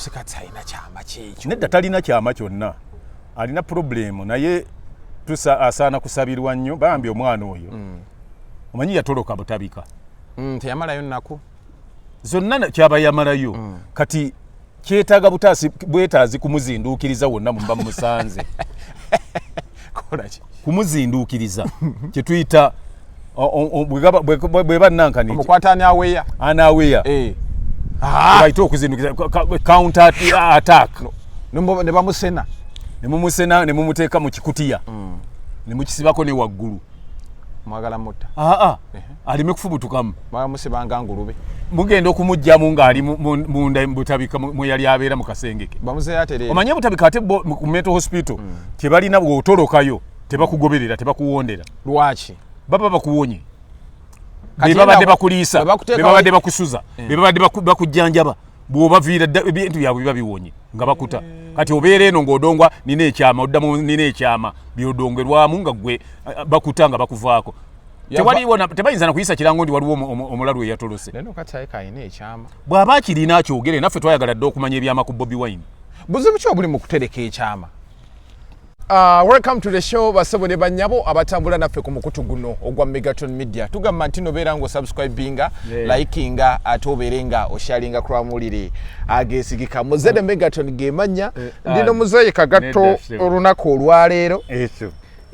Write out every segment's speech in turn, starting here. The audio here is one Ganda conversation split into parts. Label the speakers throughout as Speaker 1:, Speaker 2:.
Speaker 1: Sikati alina kyama kyekyo.
Speaker 2: Nedda talina kyama kyonna. Alina problem naye asaana kusabirwa nnyo bambi omwana oyo. Omanyi yatoloka butabika.
Speaker 1: Teyamalayo nnaku.
Speaker 2: Zonna kyaba yamalayo. Kati kyetaaga bwetaazi kumuzinduukiriza wonna mumba musanze.
Speaker 1: Kolaki?
Speaker 2: Kumuzinduukiriza. Kye tuyita bwe bannankaniti.
Speaker 1: Omukwata anaaweya.
Speaker 2: Anaaweya. Bayita okuzinduukiriza counter attack.
Speaker 1: Ne bamusena.
Speaker 2: Ne mumusena ne mumuteeka mu kikutiya. Ne mukisibako ne waggulu.
Speaker 1: Mwagala mutta.
Speaker 2: Alime kufubutukamu.
Speaker 1: Bamusibanga ngulube.
Speaker 2: Mugenda okumugjamu ng'ali munda butabika mwe yali abeera mu kasengeke.
Speaker 1: Bamuzeya tere.
Speaker 2: Omanye butabika ate mu mental hospital tebalina bw'otolokayo tebakugoberera tebakuwondera.
Speaker 1: Lwaki?
Speaker 2: Baba bakuwonye. Bebabadde bakuliisa, bebabadde bakusuza, bebabadde bakujjanjaba. Bw'obaviira ebintu byabwe biba biwonye nga bakuta. Kati obeera eno ng'odongwa nina ekyama oddamu nina ekyama by'odongerwamu nga gwe bakuta nga bakuvaako. Tebayinza na kuyisa kirango ndi waliwo omulalu eyatolose.
Speaker 1: Neno kati ayika ayina ekyama.
Speaker 2: Bw'aba akirina akyogere naffe twayagala dda okumanya ebyama ku Bobi Wine.
Speaker 1: Buzibu ki obuli mu kutereka ekyama? Welcome to the show basebo ne banyabo abatambula naffe ku mukutu guno ogwa Megaton Media. Tugamba nti nobeera ngo subscribinga, likinga ate obeerenga osharinga kulamulire agesigika muzede Megaton gemanya ndino muzeyi Kagatto olunaku olwaleero.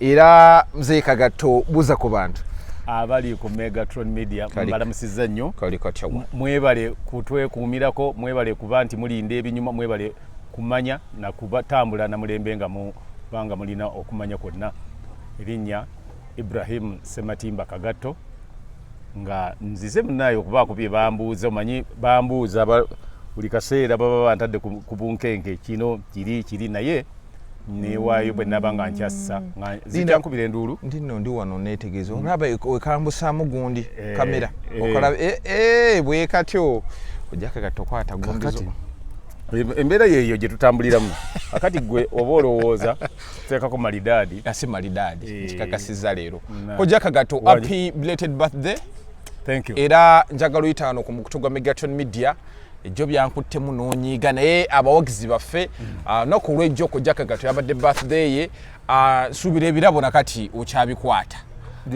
Speaker 1: Era muzeyi Kagatto buza ku bantu
Speaker 2: abali ku Megaton Media mbalamusiza nnyo mwebale kutwekuumirako mwebale kuba nti mulinda ebinyuma mwebale kumanya na kubatambula na mulembe nga mu banga mulina okumanya kwonna erinnya Ibrahim Sematimba Kagatto nga nzize munayo okubaako bye bambuuza omanyi bambuuza buli kaseera baba bantadde ku bunkenke kino kiri naye newaayo bwe naba nga nkyassa nga zijjankubira enduulu
Speaker 1: ndino ndi wano neetegeeza olaba ekambusaamu gundi kamera okolaba bwekatyo ojja Kagatto kwata gumbizo
Speaker 2: embeera yeeyo gye tutambuliramu akati gwe oba olowooza teekako malidaadi
Speaker 1: asi malidaadi nkikakasizza leero ojja Kagatto happy belated birthday.
Speaker 2: Thank you.
Speaker 1: Era njagala oyitaano ku mukutu gwa Megaton Media ejjo byankuttemu n'onyiiga naye abawagizi baffe naku olw'ejjo ojja Kagatto yabadde birthday ye nsuubira ebirabo nakati okyabikwata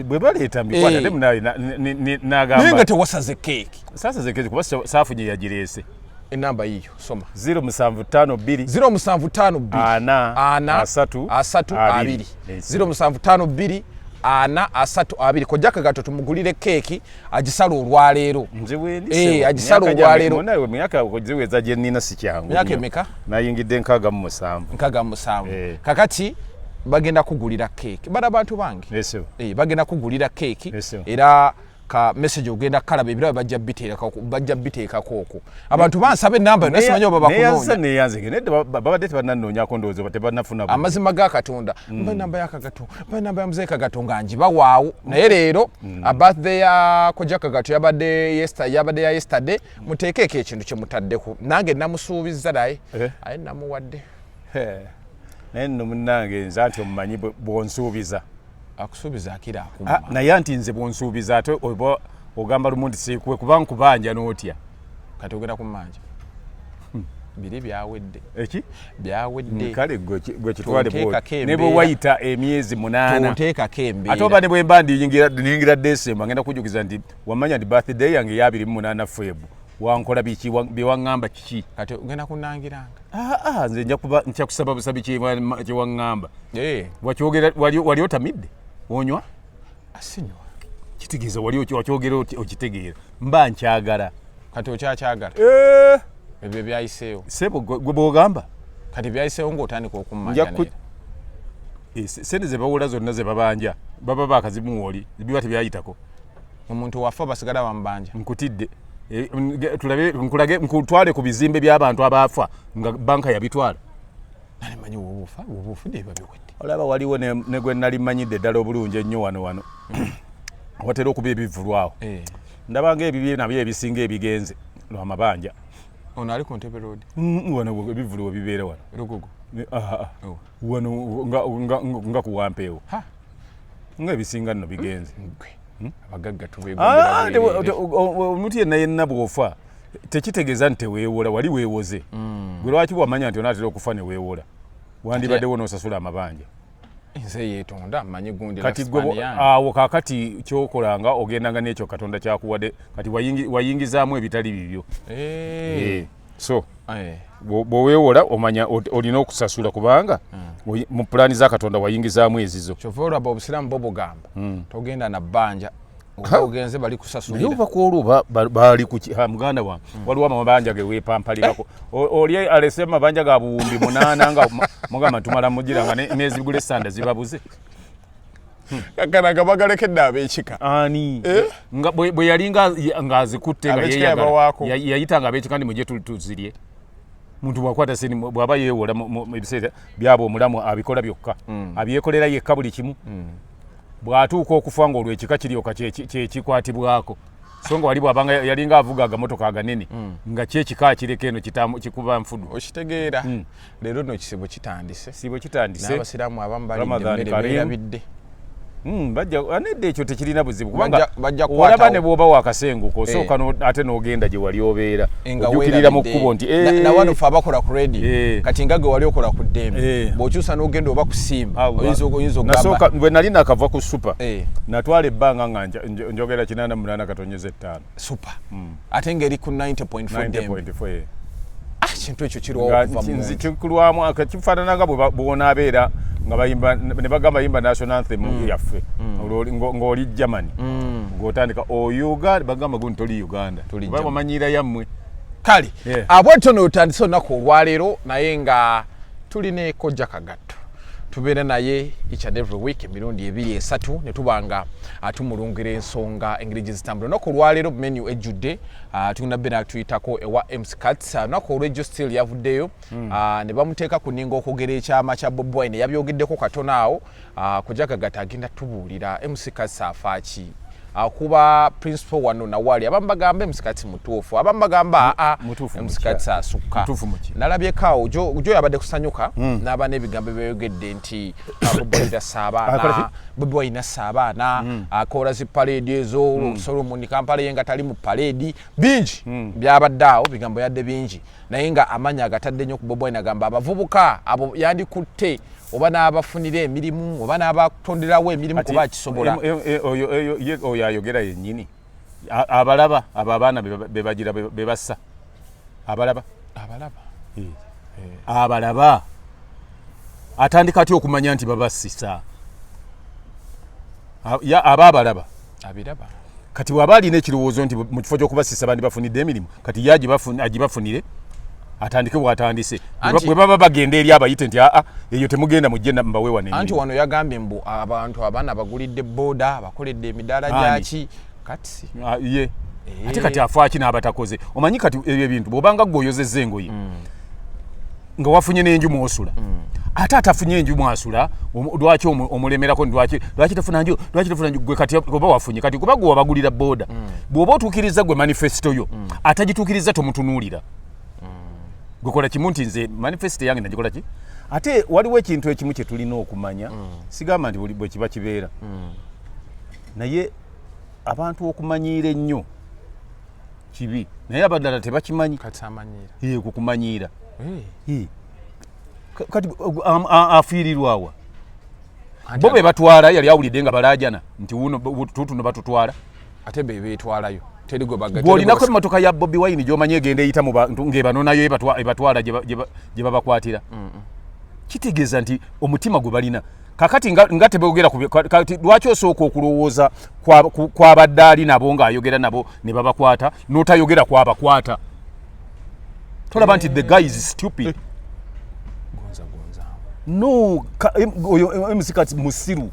Speaker 2: bwe baleeta mbikwata ate munaye n'agamba
Speaker 1: naye nga tewasaze keeki
Speaker 2: saasaze keeki kuba saafunye yagireese.
Speaker 1: Enamba yiyo soma
Speaker 2: 0752
Speaker 1: 0752 0752 kojja Kagatto tumugulire keeki agisala olwaleero. Agisala olwaleero.
Speaker 2: Nawe myaka ogiweza gye nnina si kyangu.
Speaker 1: Myaka emeka?
Speaker 2: Nayingidde 67.
Speaker 1: Kakati bagenda kugulira keeki. Bada bantu bange. Bagenda kugulira keeki. Era ka message ogenda kalaba ebirabo bajja biteekako okwo. Abantu bansabe namba nasimanyi oba bakunoonya.
Speaker 2: Neyanze nedda babadde tebannannoonyako ndowooza tebannafuna
Speaker 1: amazima ga Katonda. Mba namba ya Kagatto, mba namba ya muzeyi Kagatto nga njiba waawo. Naye leero birthday ya kojja Kagatto yabadde ya yesterday muteekeko ekintu kye mutaddeko. Nange namusuubizza naye aye namuwadde.
Speaker 2: Naye nno munnange nze anti omumanyi bw'onsuubiza.
Speaker 1: Akusuubiza akira akumma.
Speaker 2: Naye anti nze bw'onsuubiza ate oba ogamba lumundi siikuwe kuba nkubanja n'otya.
Speaker 1: Kati ogenda kummanja. Biri byawedde.
Speaker 2: Eki?
Speaker 1: Byawedde.
Speaker 2: Kale gwe kitwale bw'oti. Ne bwe wayita emyezi 8.
Speaker 1: Tonteekako embeera.
Speaker 2: Ate oba ne bwe mba ndiyingira December ngenda kujjukiza nti wamanya ndi birthday yange ya 28 February. Wankola biki bye waŋŋamba kiki?
Speaker 1: Kati ogenda kunnangiranga.
Speaker 2: Nze nja kusaba busabi kye waŋŋamba. Wakyogera wali otamidde? Onywa?
Speaker 1: Asinywa.
Speaker 2: Kitegeeza wali wakyogera okitegeera. Mba nkyagala.
Speaker 1: Kati okyakyagala? Ebyo byayiseewo.
Speaker 2: Sebo gwe bw'ogamba?
Speaker 1: Kati byayiseewo ng'otandika okummanja naye.
Speaker 2: Sente ze bawula zonna ze babanja baba baakazimuwoli biba tebyayitako.
Speaker 1: Omuntu wafa basigala bamubanja.
Speaker 2: Nkutidde. Nkutwale ku bizimbe by'abantu abaafa nga banka yabitwala.
Speaker 1: Nali manyi wobufa biba biwedde.
Speaker 2: Olaba waliwo ne gwe nali manyidde ddala obulungi ennyo wano. Watera okuba ebivulwawo. Ndabanga ebibye nabyo ebisinga ebigenze lw'amabanja.
Speaker 1: Ono ali ku Ntebe Road.
Speaker 2: Wano ebivulwa bibeera wano.
Speaker 1: Lugugu.
Speaker 2: Wano nga kuwampeewo. Nga ebisinga nno bigenze.
Speaker 1: Abagagga tubeegondera.
Speaker 2: Omuntu yenna bw'ofa tekitegeza nti weewola wali weewoze gwe lwaki wamanya nti onaatera okufa ne weewola wandibaddewo n'osasula amabanja
Speaker 1: nze yeetonda mmanyi gundi
Speaker 2: kati gwe awo kaakati kyokolanga ogendanga n'ekyo katonda kyakuwadde kati wayingizaamu ebitali bibyo so bw'oweewola omanya olina okusasula kubanga mu pulaani za katonda wayingizaamu ezizo
Speaker 1: kyova olaba obusiraamu bwo bugamba togenda na bbanja ogenze bali kusasulira
Speaker 2: naye obakwoluba bali muganda wange waliwo amabanja ge weepampalirako oli alese amabanja ga buwumbi 8 nga mugamba tumala mugira nga emyezi gule sanda zibabuze
Speaker 1: kakana bagalekedde ab'ekika
Speaker 2: ani nga bwe yali ng'azikutte nga yayitanga ab'ekika ndi mujye tuzirye muntu bwakwata seni bwaba yeewola mu ebiseera byabo omulamu abikola byokka abyekolera yekka buli kimu bwatuuka okufa ng'olwekika kiryoka kyekikwatibwako so nga wali bwabanga yalinga avuga agamotoka aganene nga kyekika kireka eno kikuba nfudu
Speaker 1: okitegeera leero no kisibo kitandise n'abasiraamu abamu balidde beerabidde anedde ekyo tekirina buzibu kubanga olaba ne bw'oba wakasenguko osooka ate n'ogenda gye wali obeera ojjukirira mu kkubo nti nawano fe abakola ku radio kati nga gwe wali okola ku ddembe bw'okyusa n'ogenda oba kusimba oyinza
Speaker 2: nasooka bwe nali nakava ku supa natwala ebbanga nga njogera 88 katonyeza 5
Speaker 1: supa ate ng'eri ku 90.4
Speaker 2: dembe
Speaker 1: kintu ekyo kirwawo okuva mu
Speaker 2: nzi kikulwamu kifaananaga bw'onaabeera nga bayimba ne bagamba yimba national anthem yaffe ng'oli Germany ng'otandika Uganda bagamba gundi toli Uganda oba bamanyira yammwe
Speaker 1: kale abwetyo n'otandise olunaku olwaleero naye nga tulina ekojja kagatto tubeera naye each and every week emirundi 2-3 ne tubanga tumulungira ensonga engeri gye zitambula olunaku olwaleero menu ejjudde tulina bena tuyitako ewa MC Cuts olunaku olw'ejjo still yavuddeyo ne bamuteeka ku nninga okwogera ekyama kya Bobi Wine yabyogeddeko katono awo kojja kagata agenda tubuulira MC Cuts afaaki kuba principal wano na wali abamu bagamba MC Cuts mutuufu abamu bagamba MC Cuts asukka nalabyeko jo yabadde kusanyuka n'aba n'ebigambo byayogedde nti Bobi Wine assa abaana akola zi parade ezo Solomon Kampala yenga tali mu parade bingi byabadde awo bigambo yadde bingi naye nga amanya agatadde nnyo ku Bobi Wine agamba abavubuka abo yandikutte oba n'abafunira emirimu oba n'abatonderawo emirimu kuba kisobola
Speaker 2: oyo ayogera yennyini abalaba abo abaana bebagira bebassa abalaba atandika atya okumanya nti babasisa aba abalaba
Speaker 1: abiraba
Speaker 2: kati waba alina ekirowoozo nti mu kifo ky'okubasisa bandi bafunidde emirimu kati ye agibafunire atandike bw'atandise bwe baba bagenda eri abayite nti eyo temugenda mujje mbaweewa n'emirimu
Speaker 1: anti wano yagambye mbu abantu abaana bagulidde booda bakoledde emidaala gyaki kati
Speaker 2: ye ate kati afaaki n'abatakoze omanyi kati ebyo ebintu bw'obanga gw'oyozezza engoye nga wafunye n'enju mwosula ate atafunye enju mwasula lwaki omulemerako lwaki tafuna nju gwe kati oba wafunye kati kuba gwe wabagulira booda bw'oba otuukiriza gwe manifesito yo atagituukiriza tomutunuulira gukola kimu nti nze manifesito yange nagikola ki ate waliwo ekintu ekimu kye tulina okumanya sigamba nti bwe kiba kibeera naye abantu okumanyiira ennyo kibi naye abaddala tebakimanyi kukumanyiira kati afiirirwawa bo be batwala yali awulidde nga balaajana nti tutuno batutwala
Speaker 1: ate be beetwalayo
Speaker 2: bw'olinako emmotoka ya Bobi Wine gy'omanyi egenda eyita mu bantu ng'ebanonayo ebatwala gye babakwatira kitegeeza nti omutima gwe balina kakati nga tebogera kati lwaki osooka okulowooza kw'abadde ali nabo ng'ayogera nabo ne babakwata n'otayogera kw'abakwata tolaba nti the guy is stupid no oyo MC Cuts musiru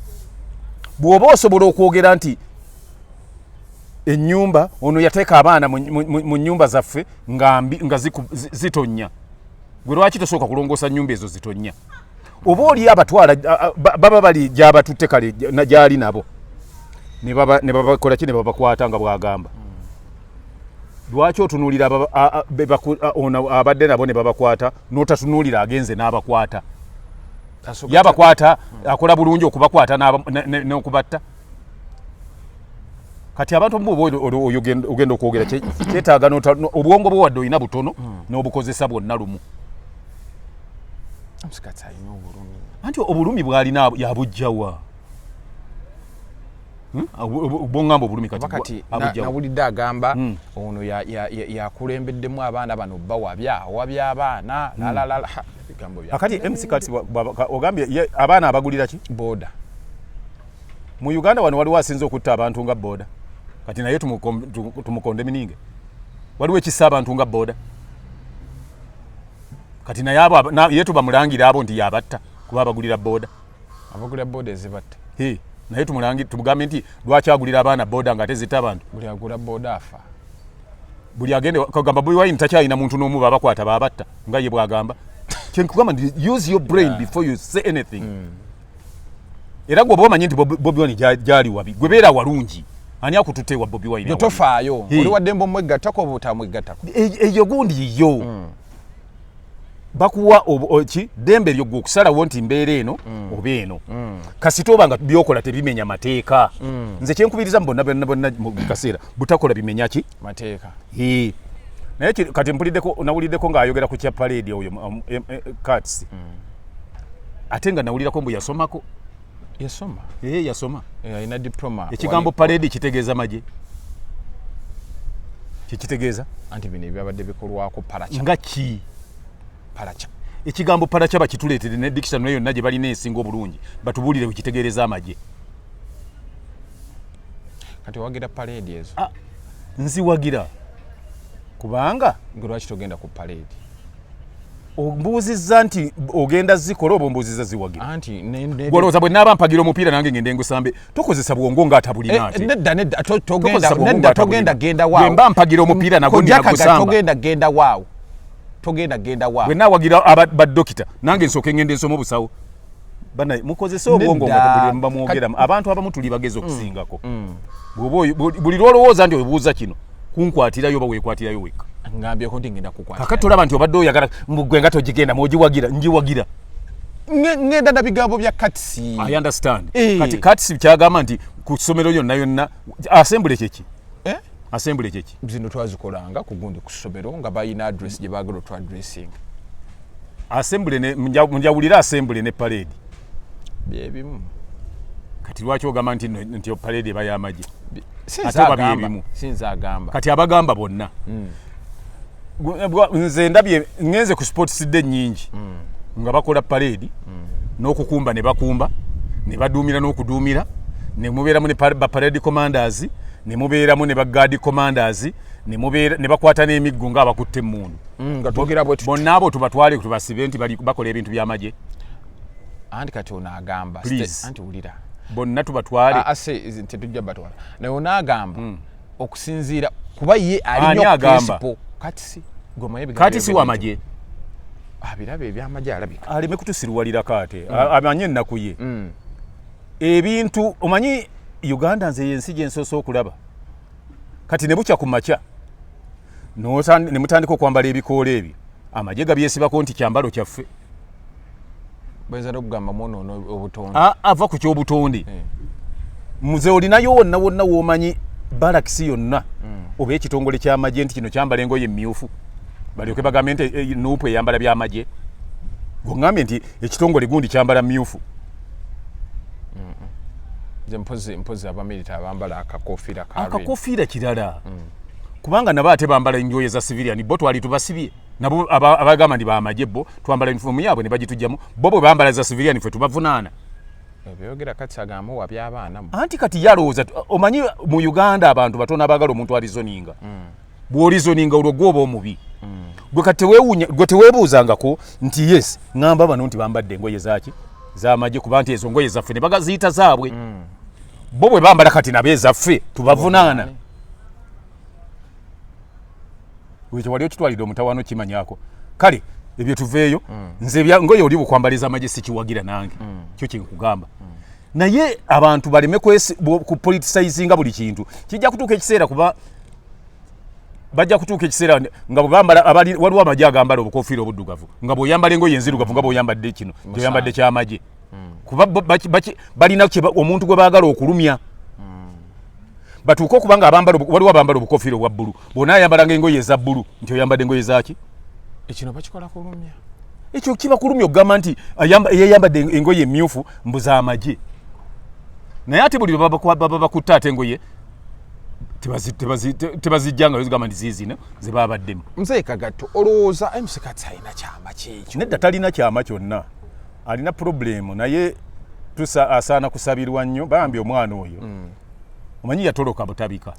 Speaker 2: bw'oba osobola okwogera nti ennyumba ono yateeka abaana mu nnyumba zaffe nga zitonya gwe lwaki tosooka kulongoosa nnyumba ezo zitonya oba oli abatwala baba bali gy'abatutte kale gyali nabo ne babakola ki ne babakwata nga bw'agamba lwaki otunuulira abadde nabo ne babakwata n'otatunuulira agenze n'abakwata yabakwata akola bulungi okubakwata n'okubatta kati abantu mbo ogenda okwogera kyetaaga obwongo bwo wadde olina butono n'obukozesa bwonna lumu. Anti obulumi bw'alina yabujjawa bongamba obulumi
Speaker 1: kati nawulidde agamba ono yakulembeddemu abaana bano wabya abaana bigambo bya
Speaker 2: akati MC kati ogambye abaana abagulira ki
Speaker 1: boda
Speaker 2: mu Uganda wano waliwo asinze okutta abantu nga boda kati naye tumukonde mininge waliwo ekisa abantu nga boda kati naye abo yetu bamulangira abo nti yabatta kuba abagulira boda
Speaker 1: ezibatta
Speaker 2: naye tumugambe nti lwaki agulira abaana boda nga tezita abantu
Speaker 1: buli agula boda afa
Speaker 2: buli agende kagamba Bobi Wine takyalina muntu n'omu babakwata babatta nga ye bwagamba kyenkugamba nti use your brain before you say anything era gwe omanyi nti Bobi Wine gyali wabi gwe beera walungi ani akututeewa Bobi Wine
Speaker 1: tofaayo oli wadde mbo mwegattako oba otamwegattako
Speaker 2: eyo gundi yo bakuwa ki dembe lyo okusalawo nti mbeera eno oba eno kasita oba nga byokola tebimenya mateeka nze kyenkubiriza bonna mu kaseera butakola bimenya ki
Speaker 1: mateeka
Speaker 2: naye kati nawuliddeko ng'ayogera ku kya parade oyo Katsi ate nga nawulirako mbu yasomako yasoma
Speaker 1: alina diploma
Speaker 2: ekigambo parade kitegeeza maje kikitegeeza
Speaker 1: anti bino ebyabadde bikolwako paracha
Speaker 2: nga ki
Speaker 1: paracha
Speaker 2: ekigambo paracha bakituleetedde ne dictionary yonna gye balina ensingo obulungi batubuulire wekitegeereza amagye
Speaker 1: kati wagira parade ezo
Speaker 2: nziwagira kubanga
Speaker 1: lwaki togenda ku parade
Speaker 2: ombuuzizza nti ogenda zikola oba ombuuzizza ziwagira
Speaker 1: anti
Speaker 2: gwolowooza bwe naaba mpagira omupiira nange ngende ngusambe tokozesa bwongo ng'atabulina ati
Speaker 1: nedda togenda genda waawo
Speaker 2: bwe mba mpagira omupiira nagwo ndinagusamba
Speaker 1: togenda genda waawo
Speaker 2: bwe naawagira baddokita nange nsooke ngende nsoma obusawo bana mukozese obwongo nga mba mwogeramu abantu abamu tuli bagezi okusingako buli lwolowooza nti obuuza kino kunkwatirayo oba weekwatirayo wekka
Speaker 1: ngambyeko nti ngenda kukwatira
Speaker 2: kakati olaba nti obadde oyagala gwe nga togigenda mwogiwagira njiwagira
Speaker 1: ngenda na bigambo bya Katsi
Speaker 2: I understand kati Katsi kyagamba nti ku ssomero yonna assembly kyeki assembly kyeki
Speaker 1: zino twazikolanga ku gundi ku ssomero nga bayina address gye baagala otwa addressing
Speaker 2: assembly njawulira assembly ne parade
Speaker 1: byebimu
Speaker 2: kati lwaki ogamba nti parade eba y'amagye
Speaker 1: sinza agamba
Speaker 2: kati abagamba bonna nze ndabye ngenze ku sports sidde nnyingi nga bakola parade n'okukumba ne bakumba ne baduumira n'okuduumira ne mubeeramu ne parade commanders ne mubeeramu ne guard commanders ne bakwata n'emiggo ng'abakutte emmundu bonna abo tubatwale tubasibe nti bakola ebintu by'amagye
Speaker 1: anti kati onaagamba anti wulira
Speaker 2: bonna tubatwale
Speaker 1: tetujja batwala naye onaagamba okusinziira kuba ye alinyo principle
Speaker 2: kati si wamagye
Speaker 1: abiraba ebyamagye alabika
Speaker 2: aleme kutusiruwalirako ate amanye ennaku ye ebintu omanyi Uganda nze yensi gyensoose okulaba kati ne bukya ku makya ne mutandika okwambala ebikoola ebyo amagye gabyesibako nti kyambalo kyaffe
Speaker 1: bayinza n'okugamba mwonoona obutonde
Speaker 2: ava ku kyobutonde muze olinayo wonna wonna woomanyi balakisi yonna oba ekitongole ky'amagye nti kino kyambala engoye emmyufu balyoke bagambe nti nuupu eyambala by'amagye gongambye nti ekitongole gundi kyambala mmyufu
Speaker 1: mpozi abamilita abambala
Speaker 2: akakofiira kirala kubanga nabo ate bambala enjoye za civilian bo twali tubasibye nabo abagamba ndi bamagye bo twambala uniform yaabwe ne bagitujjamu bo bwe bambala za civilian ffe tubavunaana
Speaker 1: byogera Katsi agamba wabyabaana
Speaker 2: anti kati yalowooza omanyi mu Uganda abantu batono abagala omuntu alizoninga bw'olizoninga olwo gwoba omubi gwe kati gwe teweebuuzangako nti yes ngamba bano nti bambadde engoye zaki z'amagye kuba nti ezo ngoye zaffe ne bagaziyita zaabwe bo bwe bambala kati nabo ezaffe tubavunaana wekyo wali okitwalidde omutawano kimanyako kale ebyo tuveeyo nze ngoye oli bukwambaliza amagye sikiwagira nange kyo kyenkugamba naye abantu baleme ku politicizinga buli kintu kijja kutuuka ekiseera kuba bajja kutuuka ekiseera nga bwebambala waliwo amagye agambala obukofiira obuddugavu nga bw'oyambala engoye enzirugavu nga bw'oyambadde kino gyoyambadde kyamagye kuba balina omuntu gwe baagala okulumya batuuka okuba nga waliwo abambala obukofiira obwa bbulu bona ayambalanga engoye eza bbulu nti oyambadde engoye zaki
Speaker 1: ekino bakikola kulumya
Speaker 2: ekyo kiba kulumya okugamba nti yeyambadde engoye emmyufu mbuza amagye naye ate buli baba bakutta ate engoye tebazijjanga zigamba nti ziizino ze baba baddemu.
Speaker 1: Mzee Kagatto olowooza MC Katsi alina kyama kyekyo?
Speaker 2: Nedda talina kyama kyonna, alina problemu naye asaana kusabirwa nnyo bambi omwana oyo omanyi yatoloka butabika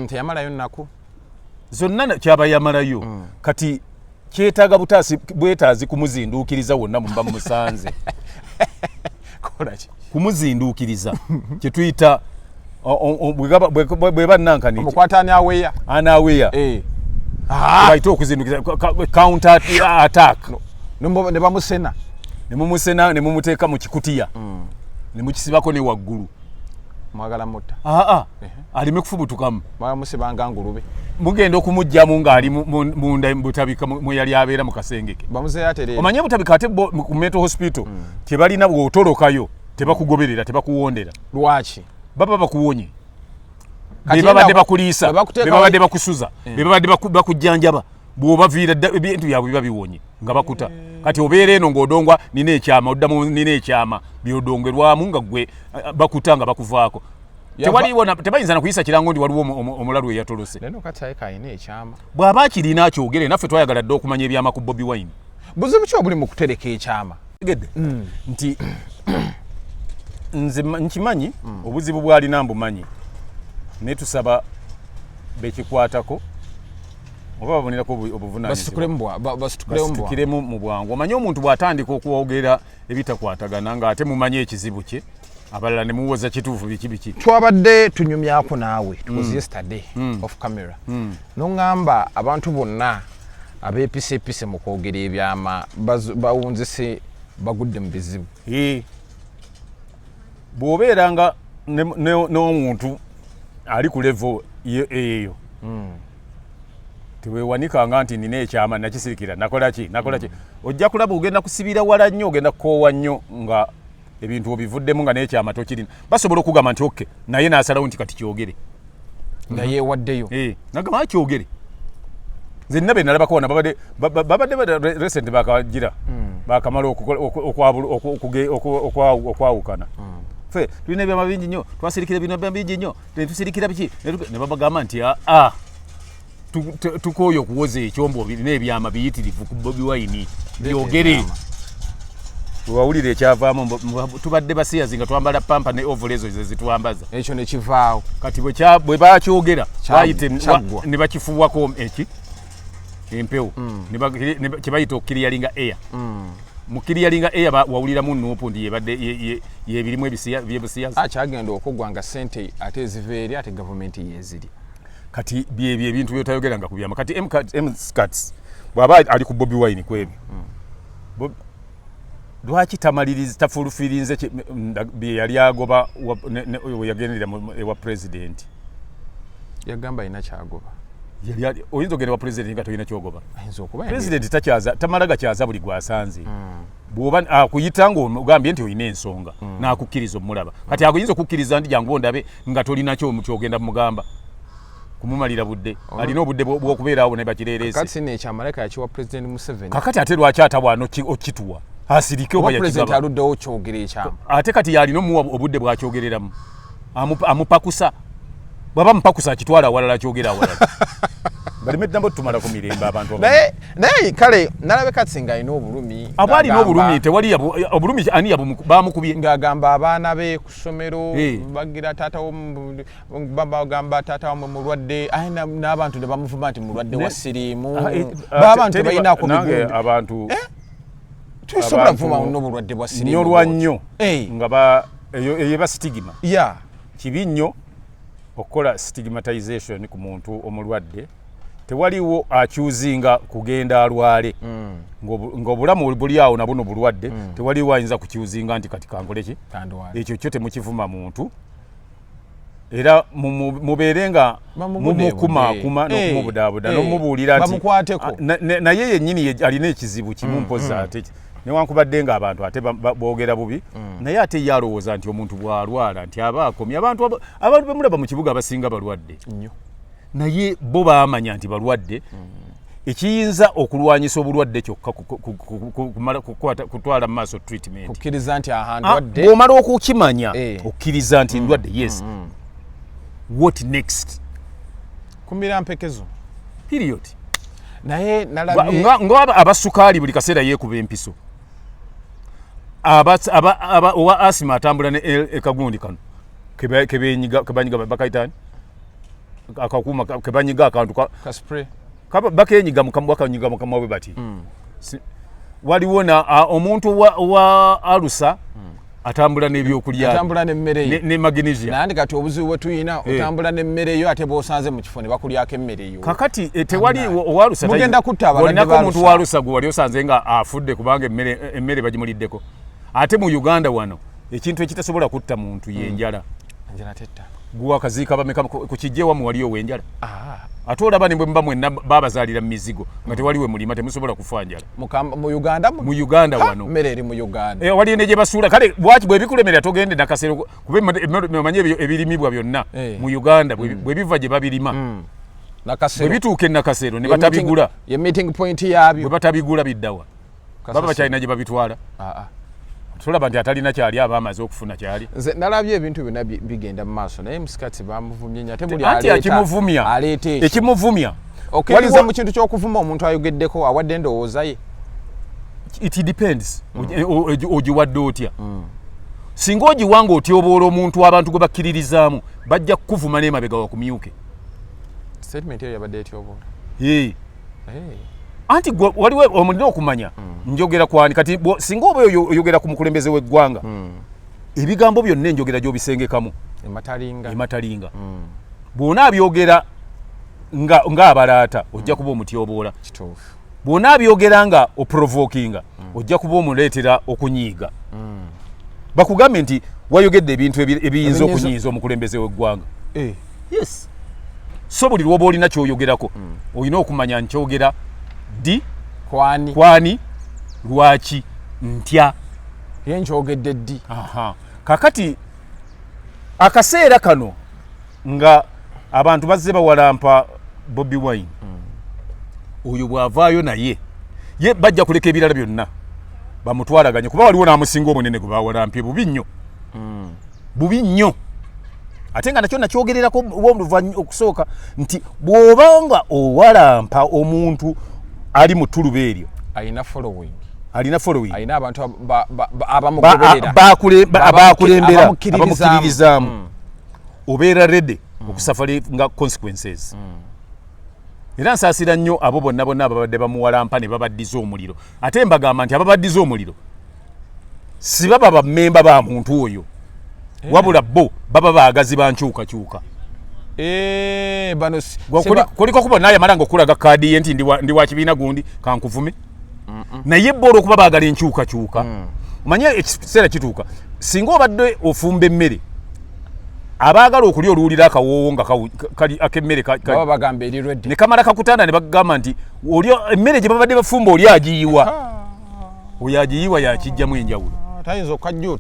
Speaker 1: teyamalayo nnaku
Speaker 2: zonna kyaba yamalayo kati kyetaaga bwetaazi kumuzinduukiriza wonna mumba mumusanze
Speaker 1: kolaki
Speaker 2: kumuzinduukiriza kyetuyita bwe bannankaniki
Speaker 1: omukwata
Speaker 2: anaweya bayita okuzinduukiriza counter attack
Speaker 1: ne bamusena
Speaker 2: ne mumuteeka mu kikutiya ne mukisibako ne waggulu
Speaker 1: mwagala mutta
Speaker 2: aleme kufubutukamu
Speaker 1: musibanga ngulube
Speaker 2: mugenda okumugjamu ng'ali munda butabika mwe yali abeera mu kasengeke omanye butabika ate ku mental hospital tebalina bw'otolokayo tebakugoberera tebakuwondera
Speaker 1: lwaki
Speaker 2: baba bakuwonye bebabadde bakuliisa bebabadde bakusuza bebabadde bakujjanjaba bw'obaviira ebintu byabwe biba biwonye nga bakuta kati obeera eno ng'odongwa nina ekyama oddamu nina ekyama byodongerwamu nga gwe bakuta nga bakuvaako tebayinza na kuyisa kirango ndi waliwo omulalu eyatolose bw'aba akirina akyogere naffe twayagala dde okumanya ebyama ku Bobi Wine
Speaker 1: buzibu ki obuli mu kutereka ekyama
Speaker 2: tegedde nti nze nkimanyi obuzibu bw'alina mbumanyi naye tusaba bekikwatako oba babonerako obuvunaanyizibwa mu bwangu omanye omuntu bw'atandika okwogera ebitakwatagana ng'ate mumanyi ekizibu kye abalala ne muwoza kituufu biki
Speaker 1: twabadde tunyumyako naawe it was yesterday off camera noŋŋamba abantu bonna abeepiseepise mu kwogera ebyama bawunzise bagudde mu bizibu
Speaker 2: bw'obeeranga n'omuntu ali ku level eyo teweewanikanga nti nina ekyama nakisirikira nakola ki ojja kulaba ogenda kusibira wala nnyo ogenda kukoowa nnyo nga ebintu obivuddemu nga n'ekyama tokirina basobola okugamba nti okke naye n'asalawo nti kati kyogere
Speaker 1: nga yeewaddeyo
Speaker 2: nagamba akyogere nze nina be nalabako wana babadde recent bakagira bakamala okwawukana ffe tulina ebyama bingi nnyo twasirikira bino bingi nnyo tetusirikira biki ne babagamba nti tukooye okuwoza ekyombo birina ebyama biyitirivu ku Bobi Wine byogere wawulira ekyavaamu tubadde basiyazi nga twambala pampa ne oval ezo zezitwambaza
Speaker 1: ekyo nekivaawo
Speaker 2: kati bwe bakyogera bayite ne bakifuwako empewo kyebayita okukiriyalinga air mu kiriyalinga air wawuliramu nuupu ndi yebirimu ebyebusiyazi
Speaker 1: akyagenda okuggwa nga sente ate eziva eri ate gavumenti yeziri
Speaker 2: kati byebyo ebintu byotayogeranga ku byama kati Mcats bw'aba ali ku Bobi Wine kwebyo lwaki tafulufirinze bye yali agoba yagendera ewa president
Speaker 1: yagamba ina kyagoba
Speaker 2: oyinza ogenda wa president nga tolina kyogoba president tamala gakyaza buli gwasanze bw'oba akuyita ng'ogambye nti olina ensonga n'akukkiriza omulaba kati akuyinza okukkiriza nti jangu ondabe nga tolina kyogenda mugamba kumumalira budde alina obudde bw'okubeeraawo ne bakireerese
Speaker 1: kakati nekyamaleka yakiwa president Museveni
Speaker 2: kakati ate lwaki atawaana okituwa asirike oba
Speaker 1: yakigaba aluddewo kyogera ekyama
Speaker 2: ate kati yalina omuwa obudde bwakyogereramu amupakusa bwaba mupakusa akitwala awalala kyogera awalala balimedde tumala ku mirembe abantu
Speaker 1: naye kale nalabe Katsinga alina obulumi
Speaker 2: aba alina obulumi tewali obulumi ani bamukubye
Speaker 1: ng'agamba abaana be ku ssomero bagira taatawo bagamba taatawo mulwadde aye n'abantu ne bamuvuma nti mulwadde wa siriimu baabantu balinaako
Speaker 2: abantu
Speaker 1: tusobola kuvuma n'obulwadde bwa siriimu
Speaker 2: nnyo lwa nnyo nga eyeba sitigima kibi nnyo okukola stigmatization ku muntu omulwadde tewaliwo akyuzinga kugenda alwale ng'obulamu buli awo nabuno bulwadde tewaliwo ayinza kukyuzinga nti kati kankole ki ekyo kyo temukivuma muntu era muberenga mumukuma n'okumubudabuda n'omubuulira nti naye yennyini alina ekizibu kimu mpoza ate newankubadde nga abantu ate boogera bubi naye ate ye alowooza nti omuntu bw'alwala nti aba akomye. Abantu bemulaba mu kibuga abasinga balwadde naye bo baamanya nti balwadde. Ekiyinza okulwanyisa obulwadde kyokka kutwala mu maaso treatment.
Speaker 1: Kukkiriza nti ahantu wadde.
Speaker 2: Bw'omala okukimanya okkiriza nti ndwadde yes. What next?
Speaker 1: Kumira mpekezo.
Speaker 2: Period.
Speaker 1: Naye nalabye
Speaker 2: nga abasukaali buli kaseera yeekuba empiso. Owa asima atambula ne ekagundi kano. Kebanyiga bakayitani. Akakuuma kebanyiga akantu
Speaker 1: ka spray.
Speaker 2: Bakenyiga wakanyiga mukama we bati. Waliwo na omuntu wa alusa atambula n'ebyokulya
Speaker 1: atambula n'emmere
Speaker 2: ne magnesium
Speaker 1: nandi kati obuzibu bwe tuyina otambula n'emmere yo ate b'osanze mu kifo ne bakulyako emmere yo
Speaker 2: kakati tewali owalusa
Speaker 1: mugenda kutta abalwadde
Speaker 2: balusa omuntu walusa gwe wali osanze nga afudde kubanga emmere bagimuliddeko ate mu Uganda wano ekintu ekitasobola kutta muntu yenjala
Speaker 1: njala tetta
Speaker 2: akaziika bameka ku kijjewa mu waliyo wenjala ate olaba ne bwe mba mwenna babazaalira mu mizigo nga tewaliwe mulima temusobola kufa njala
Speaker 1: mu Uganda
Speaker 2: mu Uganda wano
Speaker 1: mmere eri mu Uganda
Speaker 2: wali ne gye basuula kale bwaki bwe bikulemera togende nakasero kube manye ebirimibwa byonna mu Uganda bwe biva gye babirima
Speaker 1: nakasero
Speaker 2: bwe bituuka nakasero ne batabigula
Speaker 1: ye meeting point yabyo
Speaker 2: bwe batabigula biddawa baba bakyalina gye babitwala tulaba nti atalina kyali aba amaze okufuna kyali
Speaker 1: nze nalabye ebintu byonna bigenda mu maaso naye musikati bamuvumye nnyo ate buli
Speaker 2: anti akimuvumya
Speaker 1: aleete
Speaker 2: ekimuvumya
Speaker 1: okkiriza mu kintu ky'okuvuma omuntu ayogeddeko awadde endowooza ye
Speaker 2: it depends ogiwadde otya singa ogiwanga otyoboola omuntu abantu gwe bakkiririzaamu bajja kukuvuma n'emabega wakumyuke
Speaker 1: statement eyo yabadde etyoboola
Speaker 2: anti waliwo omulina okumanya njogera kwani kati singa oba oyogera ku mukulembeze w'eggwanga ebigambo byonna enjogera gy'obisengekamu ematalinga bw'ona abyogera nga abalaata ojja kuba omutyoboola bw'ona abyogera nga oprovokinga ojja kuba omuleetera okunyiiga bakugambe nti wayogedde ebintu ebiyinza okunyiiza omukulembeze w'eggwanga yes so buli lwoba olina kyoyogerako olina okumanya nkyogera di kwani lwaki ntya
Speaker 1: yenjogedde ddi
Speaker 2: kakati akaseera kano nga abantu bazze bawalampa Bobi Wine oyo bwavaayo naye ye bajja kuleka ebirala byonna bamutwalaganye kuba waliwo n'amusinga omunene gwe bawalampye bubi nnyo ate nga nakyo nakyogererako okusooka nti bw'obanga owalampa omuntu ali mu ttuluba eryo
Speaker 1: alina following
Speaker 2: alina
Speaker 1: abantu abamugoberera
Speaker 2: abakulembera abamukkiririzaamu obeera ready okusafari nga consequences era nsaasira nnyo abo bonna ababadde bamuwalampa ne babaddiza omuliro ate mbagamba nti ababaddiza omuliro si baba bammemba ba muntu oyo wabula bo baba baagazi bankyukakyuka koliko kuba naye amalanga okulaga kaadi ye nti ndi wa kibiina gundi kankuvume naye bora okuba baagala enkyukakyuka omanye ekiseera kituuka singa obadde ofumba emmere abaagala okulya oluwulira akawoowo nga kali akemmere ne kamala kakutanda ne bagamba nti emmere gye babadde bafumba oli agiyiwa oyo agiyiwa yakijjamu enjawulo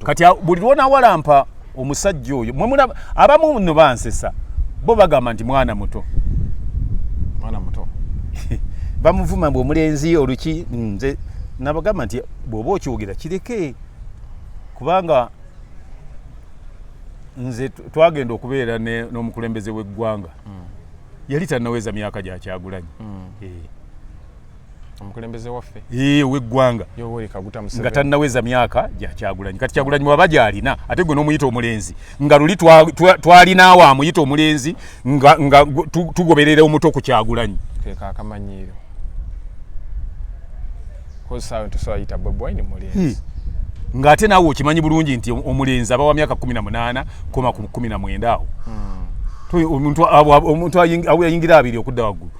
Speaker 2: kati buli lwonawalampa omusajja oyo abamu nno bansesa bo bagamba nti mwana muto bamuvuma mbu omulenzi oluki nze nabagamba nti bw'oba okyogera kireke kubanga nze twagenda okubeera n'omukulembeze w'eggwanga yali tannaweza myaka gya Kyagulanyi
Speaker 1: omukulembeze waffe
Speaker 2: w'eggwanga nga tannaweza myaka gya Kyagulanyi kati Kyagulanyi waba gy'alina ate gwe n'omuyita omulenzi nga luli twalinaawo amuyita omulenzi nga tugoberera omuto ku Kyagulanyi
Speaker 1: akamanyiiro kosawe tusayita Bobi Wine mulenzi
Speaker 2: ng'ate naawe okimanyi bulungi nti omulenzi aba wa myaka 18,19 awo omuntu ayingira abiri okudda waggulu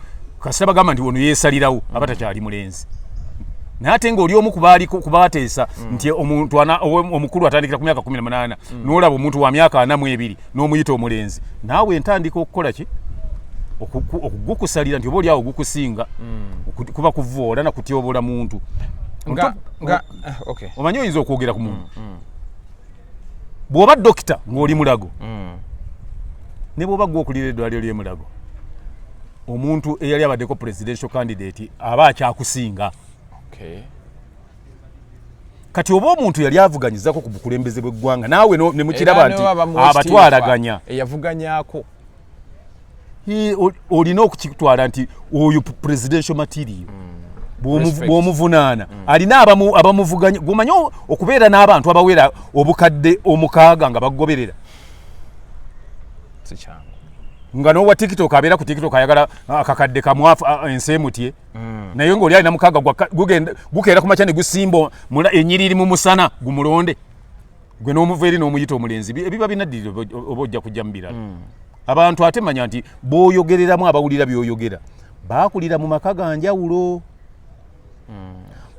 Speaker 2: kasita bagamba nti ono yeesalirawo aba takyali mulenzi Nate ngo oli omu kubateesa nti omuntu omukulu atandikira ku myaka 18 n'olaba omuntu wa myaka 42 n'omuyita omulenzi naawe entandika okukola ki okugukusalira nti oba oli awo gukusinga kuba kuvoola na kutyobola muntu
Speaker 1: okay
Speaker 2: omanyi oyinza okwogera ku muntu bw'oba dokita ng'oli Mulago ne bw'oba gw'okulira eddwaliro ly'e Mulago omuntu eyali abaddeko presidential candidate aba akyakusinga.
Speaker 1: Okay.
Speaker 2: Kati oba omuntu yali avuganyizako ku bukulembeze bw'eggwanga naawe ne mukiraba nti abatwalaganya
Speaker 1: eyavuganyako
Speaker 2: olina okukitwala nti oyo presidential material bw'omuvunaana alina abamuvuganya gumanye okubeera n'abantu abawera obukadde omukaaga nga bagoberera
Speaker 1: sikyangu
Speaker 2: nga n'owa TikTok abeera ku TikTok ayagala akakadde kamwafu enseemutye naye ng'oli alina mukaaga gukeera ku makya ne gusimba ennyiriri mu musana gumulonde gwe n'omuva eri n'omuyita omulenzi ebiba binaddirira oba ojja kujja mu birala abantu ate manya nti b'oyogereramu abawulira by'oyogera baakulira mu maka ga njawulo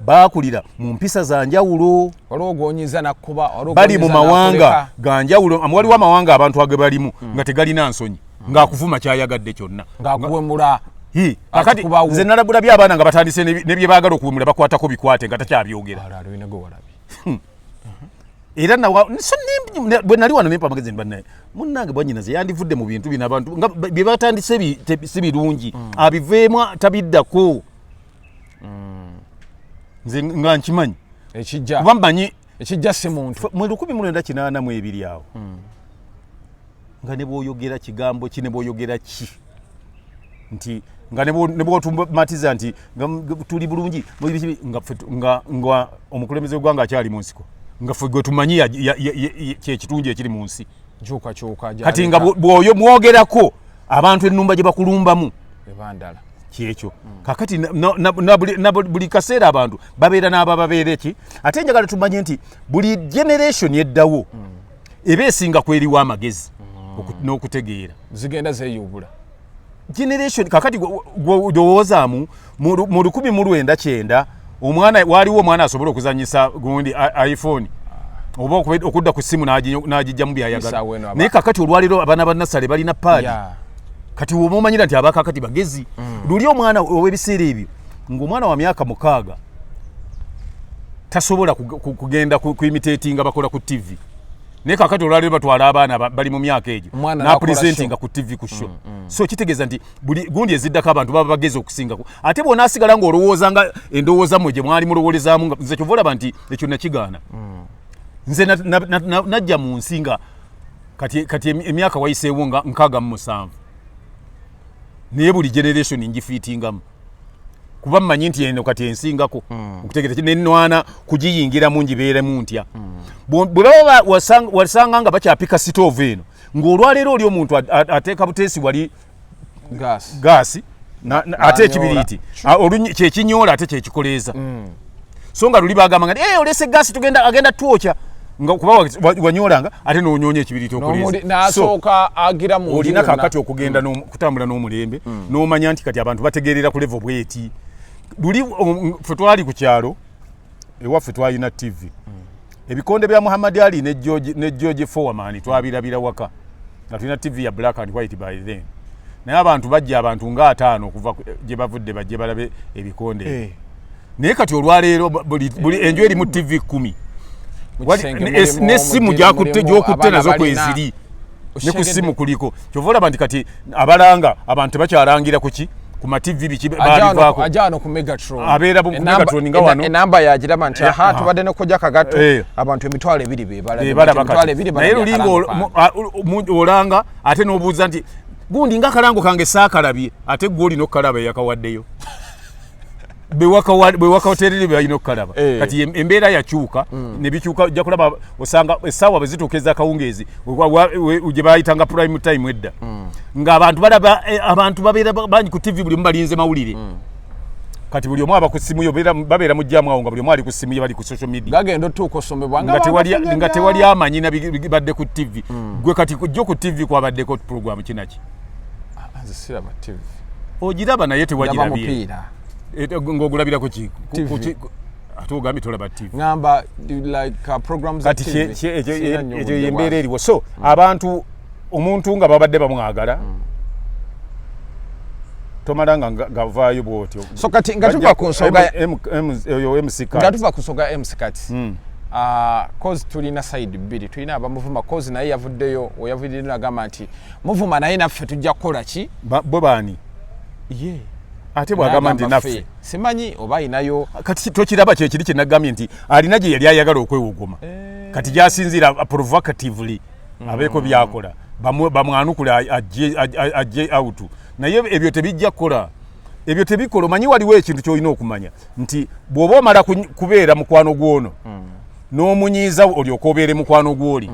Speaker 2: baakulira mu mpisa za njawulo
Speaker 1: olwogonyiza nakuba
Speaker 2: bali mu mawanga ga njawulo waliwo amawanga abantu age balimu nga tegalina nsonyi ng'akuvuma kyayagadde kyonna
Speaker 1: ng'akuwemula
Speaker 2: kakati nze nalabula by'abaana nga batandise ne bye baagala okuwemula bakwatako bikwate nga takyabyogera era bwe nali wano nempa amagezi bannaye munnange bwanyinaze yandivudde mu bintu bino abantu nga bye batandise si birungi abiveemu tabiddako nze nga nkimanyi kuba mmanyi
Speaker 1: ekijja si muntu
Speaker 2: mu 1982 awo nga ne bw'oyogera kigambo ki ne bw'oyogera ki nti nga ne bw'otumatiza nti tuli bulungi nga omukulembeze w'eggwanga akyali mu nsiko nga ffe gwe tumanyi kyekitungi ekiri mu nsi kati nga bw'oyo mwogerako abantu ennumba gye bakulumbamu
Speaker 1: ebandala
Speaker 2: kyekyo kakati na buli kaseera abantu babeera n'abababeera eki ate njagala tumanye nti buli generation eddawo eba esinga kweriwa amagezi n'okutegeera
Speaker 1: zigenda zeeyubula
Speaker 2: generation kakati gwowoozaamu mu 1999 waliwo omwana asobola okuzanyisa gundi iPhone oba okudda ku ssimu n'agijjamu byayagala naye kakati olwaliro abaana ba nasale balina paadi kati woba omanyira nti abakakati bagezi luli omwana ow'ebiseera ebyo ng'omwana wa myaka 6 tasobola kugenda kuimitatinga bakola ku TV naye kakati olwaliro batwala abaana bali mu myaka egyo n'apresentinga ku TV ku show so kitegeeza nti buli gundi eziddako abantu baba bagezi okusingako ate bw'onaasigala ng'olowooza nga endowooza mwe gye mwali mulowolezaamu nze kyova olaba nti ekyo nakigaana nze najja mu nsi nga kati emyaka wayiseewo nga 67 naye buli generation ngifiitingamu kuba mmanyi nti eno kati ensingako okutegeeza nenwana kugiyingiramu ngibeeremu ntya bwe baba wasanga nga bakyapika sitoovu eno ng'olwaleero oli omuntu ateeka buteesi wali gaasi ate ekibiriiti kyekinyoola ate kyekikoleeza so nga luli bagamba nga olese gaasi agenda twokya nga kuba wanyoolanga ate n'onyoonya ekibiriiti
Speaker 1: okuleza
Speaker 2: olina kakati okugenda kutambula n'omulembe n'omanya nti kati abantu bategeerera ku levo bweti luli ffe twali ku kyalo ewaffe twalina TV ebikonde bya Muhammad Ali ne George Foreman twabirabira waka nga tulina TV ya black and white by then naye abantu bajja abantu nga 5 okuva gye bavudde bajje balabe ebikonde naye kati olwaleero buli enju eri mu TV 10 n'essimu gy'okutte nazo kweziri ne ku ssimu kuliko kyova olaba nti kati abalanga abantu tebakyalangira kuki ku ma TV biki balivaako
Speaker 1: ajano ku Megatron
Speaker 2: abeera ku Megatron nga wano
Speaker 1: enamba yagiraba nti aha tubadde ne kujja kagato abantu emitwalo 2 bebalaba
Speaker 2: naye lulingo olanga ate n'obuuza nti gundi nga kalango kange saakalabye ate gwoli n'okalaba yakawaddeyo bewaka hotelere bayina okukalaba kati embeera yakyuka ne bikyuka ojja kulaba osanga essaawa bwe zituukeza akawungeezi gye bayitanga prime time edda ng'abantu balaba abantu babeera bangi ku TV buli omu balinze mawulire kati buli omu aba ku ssimu yo babeera mujjaamu awo nga buli omu ali ku ssimu ye bali ku social media
Speaker 1: gagenda otuuka osomebwa
Speaker 2: nga tewali amanyi na bibadde ku TV gwe kati jjo ku TV kwabaddeko program kinaki
Speaker 1: zisiraba TV
Speaker 2: ogiraba naye tewagirabye ng'ogulabira ku ki atugambi tolaba TV
Speaker 1: ngamba like programs
Speaker 2: kati ekyo yembeera eriwo so abantu omuntu nga babadde bamwagala tomalanga gavaayo bwotyo
Speaker 1: so kati nga tuva ku nsonga
Speaker 2: nga
Speaker 1: tuva ku nsonga MCAT cause tulina side bbiri tulina abamuvuma cause naye yavuddeyo oyavuddeyo nagamba nti muvuma naye naffe tujja kukola ki
Speaker 2: bo baani
Speaker 1: ye
Speaker 2: ate bwagamba nti naffe
Speaker 1: simanyi oba ayinayo
Speaker 2: kati tokiraba kyekiri kyenagambye nti alina gye yali ayagala okwewogoma kati gyasinziira provocatively abeeko byakola bamwanukule ajje out naye ebyo tebijja kukola ebyo tebikola omanyi waliwo ekintu kyolina okumanya nti bw'oba omala kubeera mukwano gwono n'omunyiiza olyoka obeere mukwano gwoli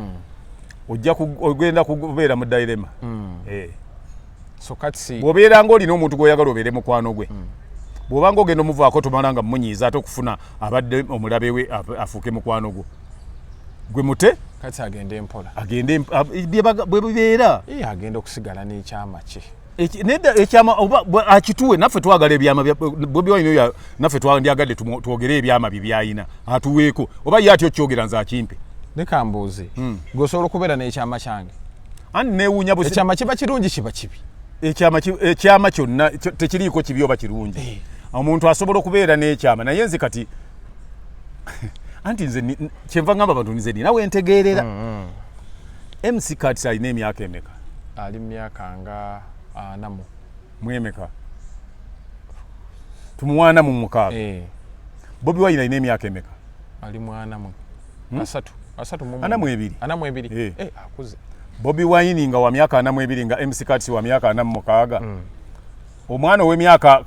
Speaker 2: ojja ogenda kubeera mu dilema
Speaker 1: so kati
Speaker 2: bw'obeera ng'olina omuntu gw'oyagala obeere mukwano gwe bw'oba ng'ogenda omuvaako tomala nga munyiiza ate okufuna abadde omulabe we afuuke mukwano gwo gwe mute
Speaker 1: kati agende mpola
Speaker 2: bwe bibeera
Speaker 1: agenda okusigala n'ekyama kye
Speaker 2: nedda ekyama oba akituwe naffe twagala ebyama Bobi Wine naffe twandyagadde twogere ebyama bye byayina atuweeko oba ye atyo kyogera nze akimpe
Speaker 1: leka mbuuze gwosobola okubeera n'ekyama kyange
Speaker 2: ani neewuunya
Speaker 1: ekyama kiba kirungi kiba kibi
Speaker 2: ekyama kyonna tekiriiko kibi oba kirungi omuntu asobola okubeera n'ekyama naye nze kati anti nze kyenva ngamba abantu nze nina wentegeerera MCAT alina emyaka emeka
Speaker 1: ali myaka nga 4
Speaker 2: mwemeka tumuwana mu mukaaga Bobi Wine alina emyaka emeka
Speaker 1: ali mwana mu asatu mu
Speaker 2: 42
Speaker 1: akuze
Speaker 2: Bobi Wine nga wa myaka 42 nga MCAT wa myaka 46 omwana ow'emyaka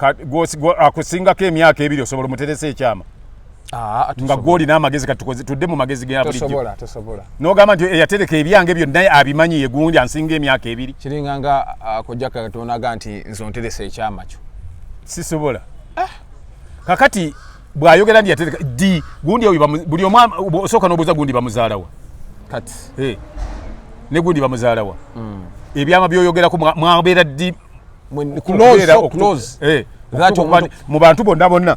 Speaker 2: akusingako emyaka 2 osobola muteresa ekyama nga gwoli n'amagezi kati tudde mu magezi ga bulijjo
Speaker 1: tosobola
Speaker 2: n'ogamba nti eyatereka ebyange byonna naye abimanyi ye gundi ansinga emyaka 2
Speaker 1: kiringa nga kojja katonaga nti nzonteresa ekyama kyo
Speaker 2: sisobola kakati bw'ayogera ndi yatereka di gundi oyo buli omu osooka n'obuuza gundi bamuzaalawa
Speaker 1: kati
Speaker 2: ne gundi bamuzaalawa ebyama byoyogerako mwabeera ddi
Speaker 1: close
Speaker 2: mu bantu bonna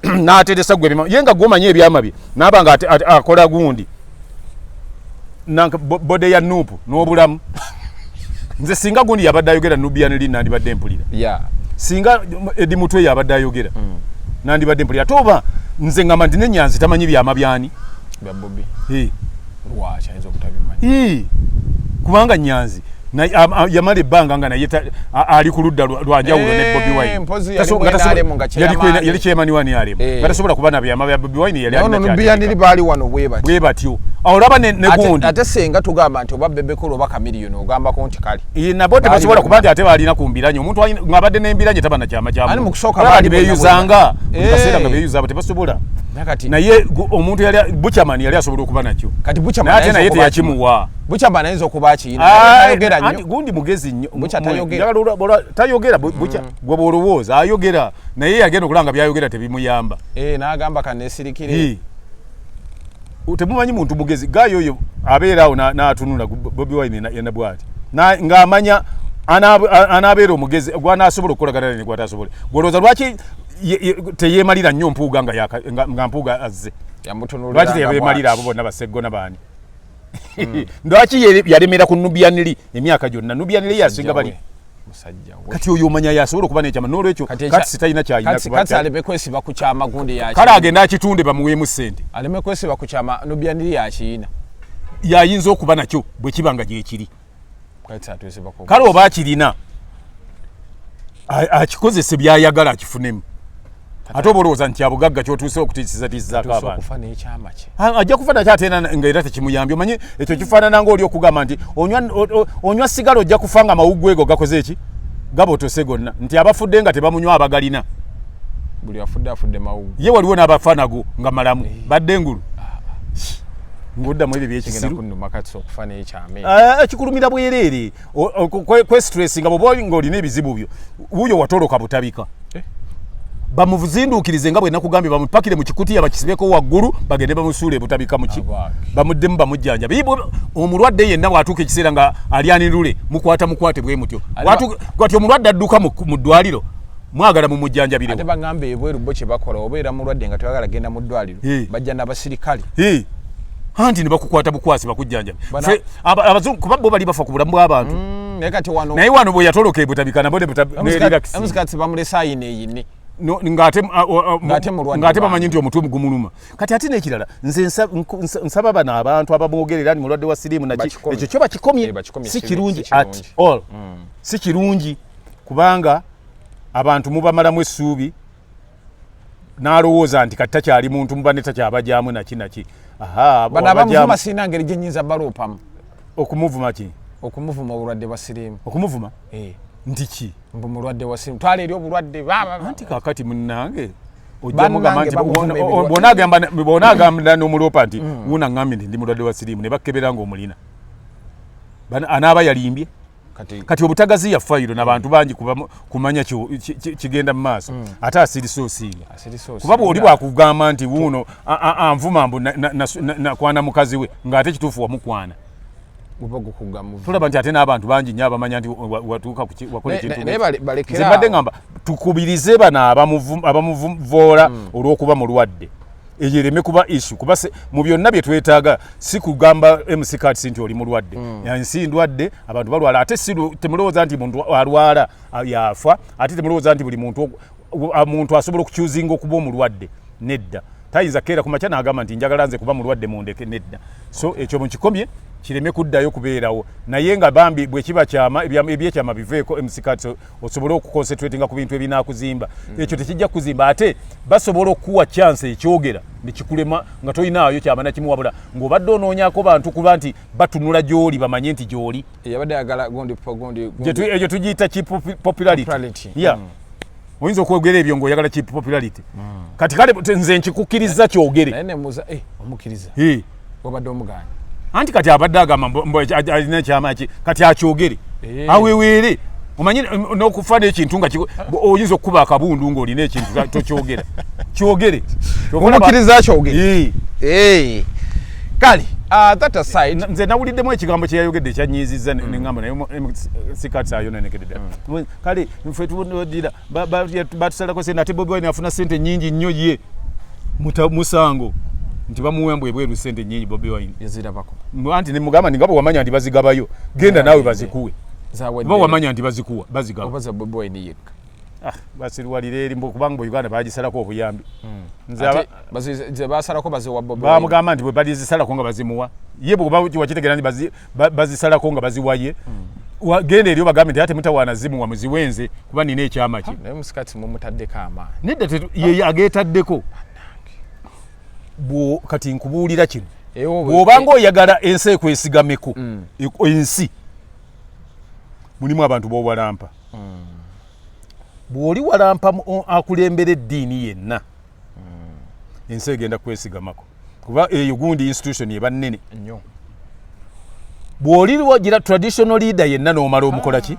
Speaker 2: n'ateresa gwe ye nga gwomanya ebyama bye naaba nga akola gundi bode ya nuupu n'obulamu nze singa gundi yabadde ayogera Nubian Li nandibadde mpulira singa Edi Mutwe yabadde ayogera nandibadde mpulira ate oba nze ngamba nti n'Enyanzi tamanyi byama byani
Speaker 1: bya Bobi lwaki ayinza obutabimanyi
Speaker 2: kubanga Nyanzi yamala ebbanga nga naye ali ku ludda lwanjawulo ne Bobi Wine yali kyemani wani alemu nga tasobola kuba na byama bya Bobi Wine
Speaker 1: yali baali wano bwe batyo
Speaker 2: olaba ne gundi
Speaker 1: ate senga tugamba nti oba bebekolo oba kamiliyoni ogambako nti kali
Speaker 2: nabo tebasobola kuba nti ate balina kumbiranye omuntu ng'abadde n'embiranye taba na kyama kyamu beeyuzanga kaseera nga beeyuza abo tebasobola naye omuntu Buchaman yali asobola okuba nakyo naye ate naye teyakimuwa
Speaker 1: Buchaman ayinza okuba akiyina
Speaker 2: anti gundi mugezi nnyo tayogera Bucha gwe bw'olowooza ayogera naye yagenda okulanga byayogera tebimuyamba
Speaker 1: n'agamba kaneesirikire
Speaker 2: temumanyi muntu mugezi gayo oyo abeera awo n'atunula Bobi Wine yena bwati ng'amanya anaabeera omugezi gwanaasobola okukolagana ne gwatasobola gwolowooza lwaki teyeemalira nnyo mpuuga nga mpuuga azze lwaki teyeemalira abo bonna baseggona baani lwaki yalemera ku Nubian Li emyaka gyonna Nubian Li yasinga bali kati oyo omanya yasobola okuba n'ekyama n'olwekyo kati sitalina kyayina
Speaker 1: kati aleme kwesiba ku kyama gundi yakiyina
Speaker 2: kale agenda akitunde bamuweemu ssente
Speaker 1: aleme kwesiba ku kyama Nubian Li yakiyina
Speaker 2: yayinza okuba nakyo bwe kiba nga gyekiri kale oba akirina akikozese byayagala akifunemu ate oba olowooza nti abugagga kyotuuse okutiisizatiisizaako abantu ajja kufana kyate nga era tekimuyambye omanye ekyo kifaanana ngaoli okugamba nti onywa sigala ojja kufa nga mawuggwe ego gakoze eki gabotose gonna nti abafudde nga tebamunywa abagalina
Speaker 1: buli afudde mawuggwe
Speaker 2: ye waliwo n'abafanago nga malamu badde engulu nguddamu ebyo byekisiru kikulumira bwereere kwestress nga bwoba ng'olina ebizibu byo wuuyo watoloka butabika bamuzinduukirize nga bwe nakugambye bamupakire mu kikutiya bakisibeko waggulu bagende bamusuule butabika muki bamuddemu bamujjanja omulwadde yenna bwatuuka ekiseera nga alyanirule mukwate bwe mutyo gwati omulwadde adduka mu ddwaliro mwagala mu mujjanjabire
Speaker 1: ate bagambe ebweru bo kye bakola obeera mulwadde nga toyagala genda mu ddwaliro bajja n'abasirikale
Speaker 2: anti ne bakukwata bukwasi bakujjanjabi abazungu kuba bo bali bafa ku bulamu bw'abantu naye wano bwe yatoloka ebutabika nabo
Speaker 1: emusikati bamulesa ayina eyine
Speaker 2: ng'ate bamanyi nti omutwe gumuluma kati ate n'ekirala nze nsaba bano abantu abamwogerera ni mulwadde wa siriimu naki ekyo kyo bakikomye si kirungi at all si kirungi kubanga abantu mubamalamu essuubi n'alowooza nti kati takyali muntu muba ne takyabajaamu naki
Speaker 1: bano abamuvuma sirina ngeri gye nnyinza baloopamu
Speaker 2: okumuvuma ki
Speaker 1: okumuvuma obulwadde bwa siriimu
Speaker 2: okumuvuma nti ki
Speaker 1: mbu mulwadde wa siriimu twala eri obulwadde
Speaker 2: anti kakati munnange ojja mugamba nti bw'onaagamba n'omuloopa nti wuuna ŋŋambye nti ndi mulwadde wa siriimu ne bakkebera ng'omulina anaaba yalimbye kati obutagazi ya fayiro n'abantu bangi kumanya kigenda mu maaso ate asirisa osinga kuba bw'oli bwakugamba nti wuuno anvuma mbu nakwana mukazi we ng'ate kituufu wamukwana tulaba nti ate n'abantu bangi nnyo abamanya nti watuuka wakola ekintu nze mbadde ngamba tukubirize bano abamuvoola olw'okuba mulwadde eyo ereme kuba issue kuba mu byonna bye twetaaga si kugamba mckats nti oli mulwadde ensi ndwadde abantu balwala ate temulowooza nti muntu alwala yafa ate temulowooza nti buli muntu asobola okukyuzinga okuba omulwadde nedda tayinza keera ku makya n'agamba nti njagala nze kuba mulwadde mundeke nedda so ekyo mukikomye kireme kuddayo kubeerawo naye nga bambi bwe kiba kyama ebyekyama biveeko mckats osobole okuconcentratinga ku bintu ebinaakuzimba ekyo tekijja kuzimba ate basobola okuwa chance ekyogera nekikulema nga tolinaayo kyama nakimu wabula ng'obadde onoonyako bantu kuba nti batunula gy'oli bamanye nti gy'oli ekyo tugiyita popularity oyinza okwogera ebyo ng'oyagala cheap popularity kati kale nze nkikukkiriza kyogere
Speaker 1: naye nemuuza omukkiriza obadde omugaanya
Speaker 2: anti kati abadde agamba alina ekyama ki kati akyogere aweweere omanyi n'okufa n'ekintu nga oyinza okukuba akabundu ng'olina ekintu tokyogera kyogere
Speaker 1: omukkiriza kyogere kale that aside
Speaker 2: nze nawuliddemu ekigambo kye yayogedde ekyanyiizizza neŋŋamba naye mckats ayonenekedde kale ffe tudira batusalako sente ate Bobi Wine afuna sente nnyingi nnyo ye musango nti bamuwembwa ebweru sente nnyingi Bobi Wine
Speaker 1: yazirabako
Speaker 2: anti nemugamba nti nga bwe wamanya nti bazigabayo genda naawe bazikuwe ba wamanya nti bazikuwa bazigaba
Speaker 1: obaza Bobi Wine yekka
Speaker 2: basirwalira eri kubanga Uganda bagisalako obuyambi
Speaker 1: nze basalako baziwa Bobi Wine
Speaker 2: bamugamba nti bwe bazisalako nga bazimuwa ye bwe wakitegera nti bazisalako nga baziwaye genda eri obagambe nti ate mutawaana zimuwa muziwenze kuba nina ekyama ki
Speaker 1: naye musikati mumutaddeko amaanyi
Speaker 2: nedda ye ageetaddeko kati nkubuulira kino bw'obanga oyagala ensi ekwesigameko ensi mulimu abantu b'owalampa bw'oli walampa akulembera eddiini yenna ensi egenda kwesigamako kuba eyo gundi institution eba nnene bw'oli wagira traditional leader yenna n'omala omukola ki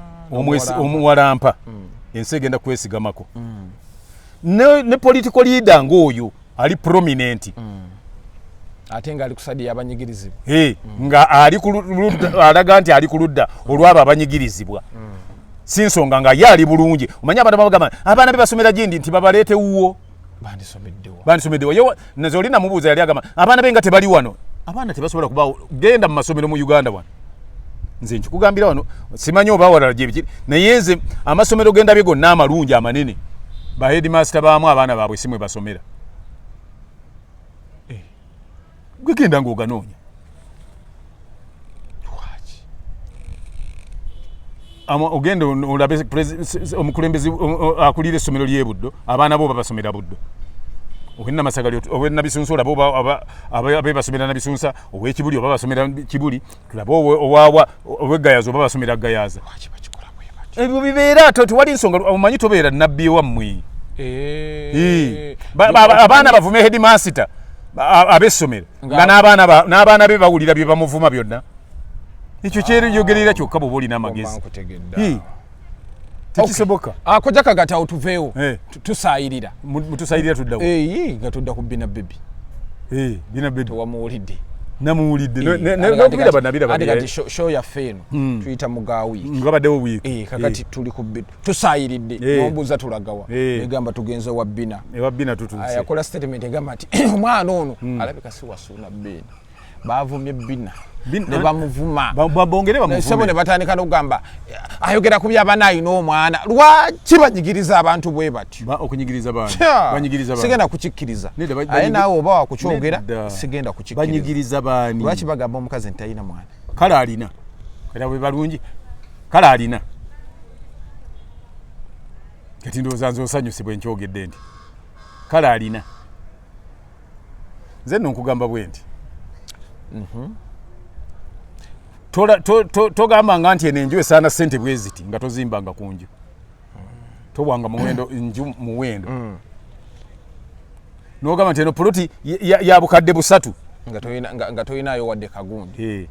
Speaker 2: omuwalampa ensi egenda kwesigamako ne political leader ng'oyo ali prominent
Speaker 1: ate nga ali kusadi abanyigirizibwa
Speaker 2: nga alaga nti ali ku ludda olwabo abanyigirizibwa si nsonga nga ye ali bulungi omanyi abantu bagamba abaana be basomera gindi nti babaleete wuwo bandisomeddewa naze oli namubuuza yali agamba abaana be nga tebali wano abaana tebasobola kuba genda mu masomero mu Uganda wano nze nkikugambira wano simanyi oba walala gye bikiri naye nze amasomero genda bye gonna amalungi amanene ba headmaster baamu abaana baabwe simwe basomera gwegenda ng'oganoonya ogenda olabe omukulembeze akulira essomero ly'e Buddo abaana bo babasomera Buddo ogenda Masagali ogenda Bisunsa olaba abe basomera na Bisunsa ow'Ekibuli oba basomera Kibuli tulaba owaawa ow'Eggayaza oba basomera Ggayaza ebyo bibeera tewali nsonga omanyi tobeera nabbi wammwe abaana bavume headmaster ab'essomero nga n'abaana be bawulira bye bamuvuma byonna ekyo kyeyogerera kyokka bw'oba olina amagezi tekisoboka
Speaker 1: akojja kagati awo tuveewo tusaayirira
Speaker 2: mutusaayirira tuddawo
Speaker 1: nga tudda ku bina bebi
Speaker 2: bina bebi
Speaker 1: tewamuwulidde
Speaker 2: namuwulidde nokubira banabira
Speaker 1: kati show ya feno tuyita muga week
Speaker 2: ngabaddewo week
Speaker 1: kakati tuli ku bit tusayiridde nombuza tulagawa egamba tugenze wa bina tutuuse yakola statement egamba ati omwana ono alabika si wasuna bina bavumye bina ne bamuvuma
Speaker 2: babongere
Speaker 1: bamuvuma ne batandika n'okugamba ayogera ku byabanayi n'omwana lwaki banyigiriza abantu bwe bati
Speaker 2: okunyigiriza banyigiriza
Speaker 1: sigenda kukikkiriza aye naawe oba wakukyogera sigenda kukikkiriza
Speaker 2: banyigiriza baani
Speaker 1: lwaki bagamba omukazi nti alina mwana
Speaker 2: kale alina era bwe balungi kale alina kati ndowooza nze osanyusibwa enkyogedde nti kale alina nze nno nkugamba bwe nti togamba nga nti eno enju esaana ssente bwe ziti nga tozimbanga ku nju tobwanga nju muwendo nogamba nti eno poloti ya bukadde busatu
Speaker 1: nga toyinayo wadde kagundi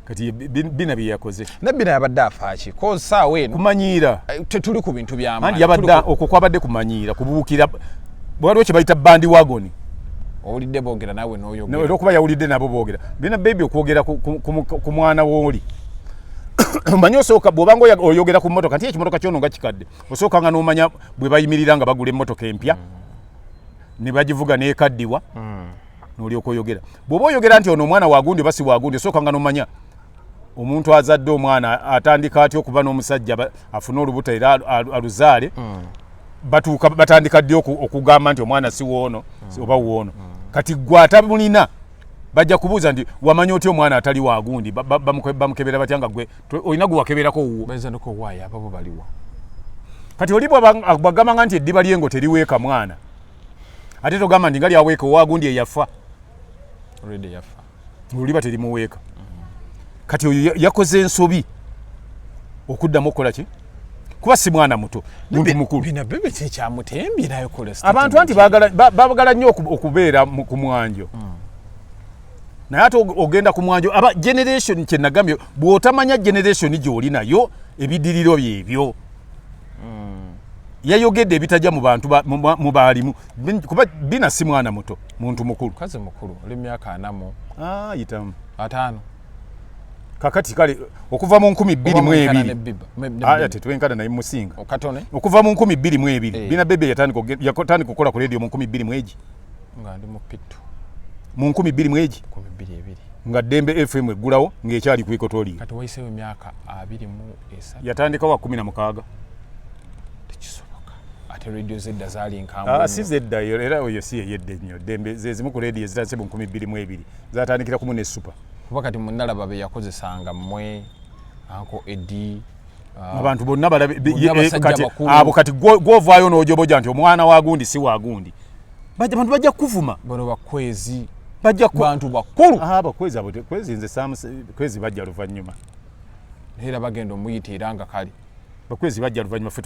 Speaker 2: kati bina bye yakoze
Speaker 1: nabbina yabadde afaaki kozi saawa eno
Speaker 2: kumanyiira
Speaker 1: tetuli ku bintu by'amaanyi
Speaker 2: yabadde okwo kwabadde kumanyiira kubuukira waliwo kye bayita bandi wagoni
Speaker 1: owulidde boogera naawe n'oyogera
Speaker 2: era okuba yawulidde nabo boogera bina bebi okwogera ku mwana wooli omanyi osooka bw'obanga oyogera ku mmotoka nti ekimotoka kyono nga kikadde osookanga n'omanya bwe bayimirira nga bagula emmotoka empya ne bagivuga n'ekaddiwa n'olyoka oyogera bw'oba oyogera nti ono omwana wagundi oba si wagundi osookanga n'omanya omuntu azadde omwana atandika atya okuba n'omusajja afune olubuto era aluzaale batuuka batandika ddi okugamba nti omwana si woono oba woono kati gwe atamulina bajja kubuuza nti wamanya otya omwana atali wagundi bamukebera batya nga gwe olina gwe wakeberako
Speaker 1: abo baliwa
Speaker 2: kati oli bwagambanga nti eddiba lyengo teriweeka mwana ate togamba nti nga lyaweeka owagundi eyafa oliba terimuweeka kati oyo yakoze ensobi okuddamu okukola ki kuba si mwana muto muntu mukulu abantu anti baagala nnyo okubeera ku mwanjo naye ate ogenda ku mwanjo aba generation kyenagambye bw'otamanya generation gy'oli nayo ebidiriro byebyo yayogedde ebitajja mu bantu mu baalimu kuba bina si mwana muto muntu mukulu
Speaker 1: kazi mukulu oli myaka 4
Speaker 2: yitamu
Speaker 1: 5
Speaker 2: kakati kale okuva mu 2022 tetwenkana naye musinga okuva mu 2022 bina bebe yatandika okukola ku radio mu 2022
Speaker 1: nga ndi mu pitu
Speaker 2: mu 2022 nga Dembe FM eggulawo ng'ekyali ku Ikotoli
Speaker 1: kati wayiseewo emyaka 23
Speaker 2: yatandika wa 16
Speaker 1: tekisoboka ate radio zedda zaali nkambwe
Speaker 2: si zedda era oyo si yedde nnyo Dembe zezimu ku radio ezitandise mu 2022 zatandikira ku ne super
Speaker 1: kuba kati munalaba be yakozesanga mmwe anko Edi
Speaker 2: abantu bonna kati abo kati govaayo n'ojoboja nti omwana wagundi si wagundi abantu bajja kuvuma
Speaker 1: bono bakwezi
Speaker 2: bantu bakulu bakwezi abo kwezi nze kwezi bajja luvannyuma
Speaker 1: era bagenda omuyitiira nga kali
Speaker 2: bakwezi bajja luvannyuma ffe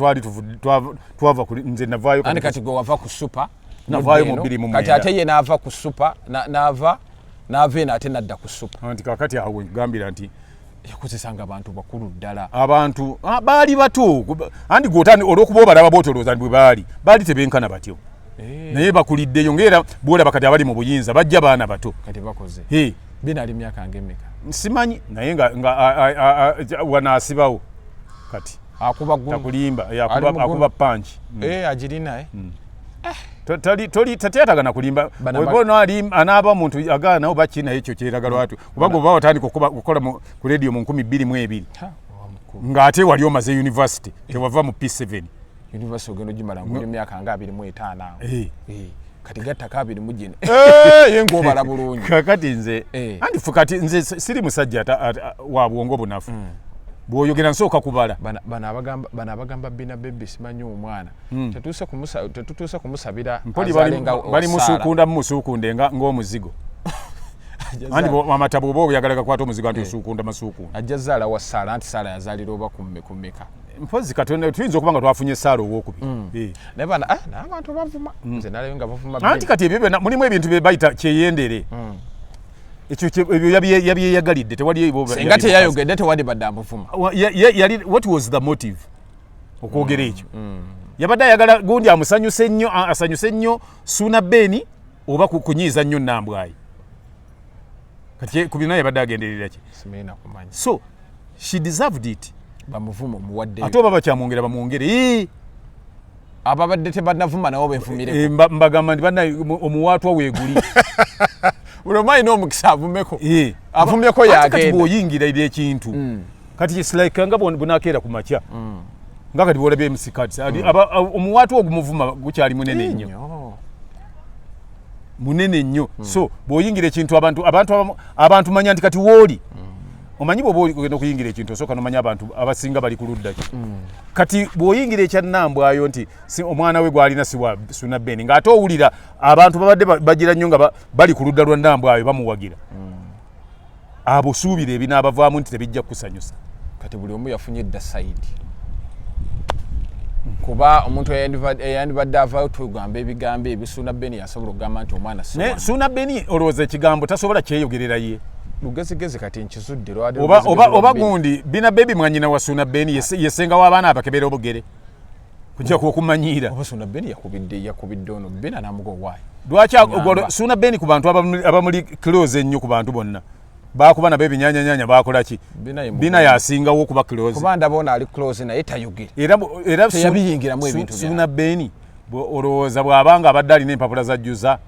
Speaker 2: twava nze navaayo
Speaker 1: kati gwe wava ku super
Speaker 2: navaayo mu 20
Speaker 1: kati ate ye naava ku super naava eno ate nadda ku super
Speaker 2: nti kakati awo gambira nti
Speaker 1: yakozesanga abantu bakulu ddala
Speaker 2: abantu baali bato andi gwotani olw'okuba obalaba bootolooza bwe baali tebenkana batyo naye bakuliddeyo ng'era bwolaba kati abali mu buyinza bajja baana bato
Speaker 1: kati bakoze bina ali myaka ng'emmeka
Speaker 2: simanyi naye nga wanaasibawo kati takulimba akuba panchi
Speaker 1: agirina
Speaker 2: tatiyatagana kulimba webona anaaba omuntu agaana oba ki naye ekyo kyeraga lwatu kubanga oba watandika okukola ku radio mu 2022 ng'ate wali omaze university tewava mu P7
Speaker 1: university ogenda ogimala ng'oli myaka nga 25 kati gattaka 20 mugino ye ng'obala bulungi
Speaker 2: kakati nze andifu kati nze siri musajja wa bwongo bunafu bw'oyogera nsooka kubala
Speaker 1: bano abagamba bina bebe simanyi omwana tetutuuse kumusabira
Speaker 2: bali musuukunde ng'omuzigo andi amata bw'oba oyagala gakwata omuzigo anti osuukunda masuukunda
Speaker 1: ajja zaala wa Saala anti Saala yazaalira oba ku mmeka
Speaker 2: mpozi katonda tuyinza okuba nga twafunye Saala owokubiri
Speaker 1: naye bana n'abantu bavuma nze nalayo nga bavuma
Speaker 2: anti kati ebyo mulimu ebintu bye bayita kyeyendere ekyo yabyeyagalidde tewali
Speaker 1: singa teyayogedde tewali badde amuvuma
Speaker 2: what was the motive okwogera ekyo yabadde ayagala gundi asanyuse nnyo Suna Beni oba kunyiiza nnyo Nambwayi kati kubina yabadde agenderera ki
Speaker 1: simena kumanya
Speaker 2: so she deserved it
Speaker 1: bamuvumo muwadde
Speaker 2: ate baba kyamwongera bamwongere
Speaker 1: ababadde tebanavuma nabo benfumire
Speaker 2: mbagamba ndi banna omuwaatwa weeguli
Speaker 1: ulomayi n'omukisa avumeko avumyeko yagenda
Speaker 2: kati bw'oyingira eri ekintu kati it's nga bunakeera ku makya nga kati bwolabye emusikati omuwaatwa ogumuvuma gukyali munene nnyo so bw'oyingira ekintu abantu manya nti kati wooli omanyi bw'oba ogenda okuyingira ekintu osooka nomanya abantu abasinga bali ku ludda ki kati bw'oyingira ekyannambwayo nti omwana we gwalina si wa Suna Ben ng'ate owulira abantu babadde bagira nnyo nga bali ku ludda lwa nnambwayo bamuwagira abo suubira ebinaabavaamu nti tebijja kukusanyusa
Speaker 1: kati buli omu yafunye edda sayidi kuba omuntu eyandibadde avaayo tugamba ebigambo ebyo Suna Ben yasobola okugamba nti omwana
Speaker 2: Suna Ben olowooza ekigambo tasobola kyeyogerera ye
Speaker 1: lugezigezi kati nkizudde
Speaker 2: oba gundi Bina Baby mwanyina wa Suna Ben yesenga w'abaana abakebera obugere kujja kukumanyira
Speaker 1: oba Suna Ben yakubidde ono Bina namugowaayo
Speaker 2: lwaki Suna Ben ku bantu abamuli close ennyo ku bantu bonna bakuba nabo ebinyanyanyaanya bakola ki Bina yasingawo okuba close
Speaker 1: kuba ndabona ali close naye tayogere
Speaker 2: era
Speaker 1: teyabiyingiramu ebintu
Speaker 2: Suna Ben olowooza bw'abanga abadde alina empapula zajjuza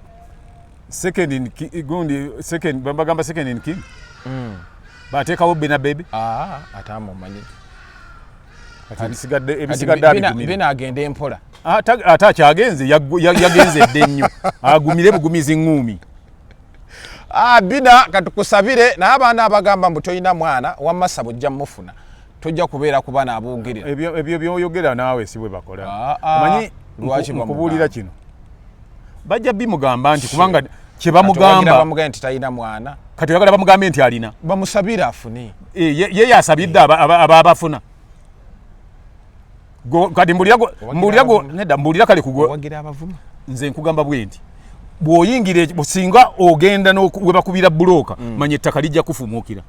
Speaker 2: second in king bateekawo Bina Baby
Speaker 1: atamumanyi
Speaker 2: ebisigadde
Speaker 1: Bina agenda empola
Speaker 2: ate akyagenze yagenze edde nnyo agumire bugumizi ŋŋuumi
Speaker 1: Bina katukusabire naye abaana abagamba mbu toyina mwana wamasa bujja mufuna tojja kubeera ku baana aboogera
Speaker 2: ebyo byoyogera naawe si bwe bakola omanyi nkubuulira kino bajja bimugamba nti kubanga
Speaker 1: kyebamugamba nti talina mwana
Speaker 2: kati oyagala bamugambe nti alina
Speaker 1: bamusabire afune
Speaker 2: ye yasabidde ababafuna kati mbuulira kale
Speaker 1: wagira abavuma
Speaker 2: nze nkugamba bwe nti bw'oyingira businga ogenda we bakubira bulooka manya ettaka lijja kufumuukira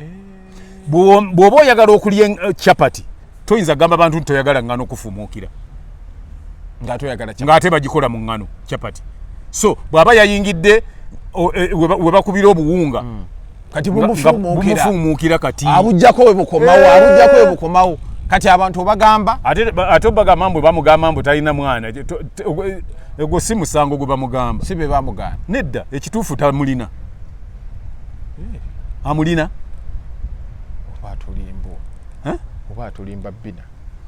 Speaker 2: bw'oba oyagala okulya chapati toyinza kugamba abantu nti toyagala ngano okufumuukira ng'ate bagikola mu ngano chapati so bw'aba yayingidde we bakubira obuwunga
Speaker 1: kati bumufumuukira
Speaker 2: kati
Speaker 1: abujjako we bukomawo kati abantu obagamba
Speaker 2: ate obagamba mbwe bamugamba mbu talina mwana egwo si musango gwe bamugamba
Speaker 1: si be bamugamba
Speaker 2: nedda ekituufu tamulina amulina
Speaker 1: oba atulimba Bina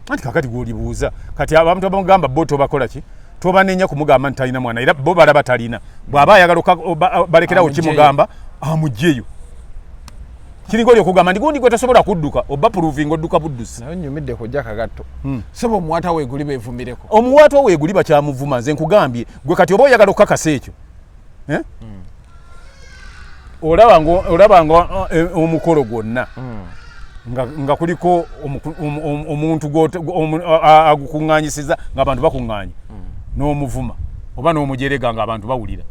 Speaker 2: anti kakati gwolibuuza kati abantu abamugamba bo tobakola ki tobanenya kumugamba nti talina mwana era bo balaba talina bw'aba ayagala balekerawo kimugamba amugjeyo kiringo lyokugamba ndi gundi gwe tasobola kudduka oba proving odduka buddusi
Speaker 1: naye nyumidde kujja kagatto sebo omuwaata weeguli beevumireko
Speaker 2: omuwaata weeguli bakyamuvuma nze nkugambye gwe kati oba oyagala okukakasa ekyo olabanga omukolo gwonna nga kuliko omuntu agukuŋŋaanyisiza ng'abantu bakuŋŋaanya n'omuvuma oba n'omujerega ng'abantu bawulira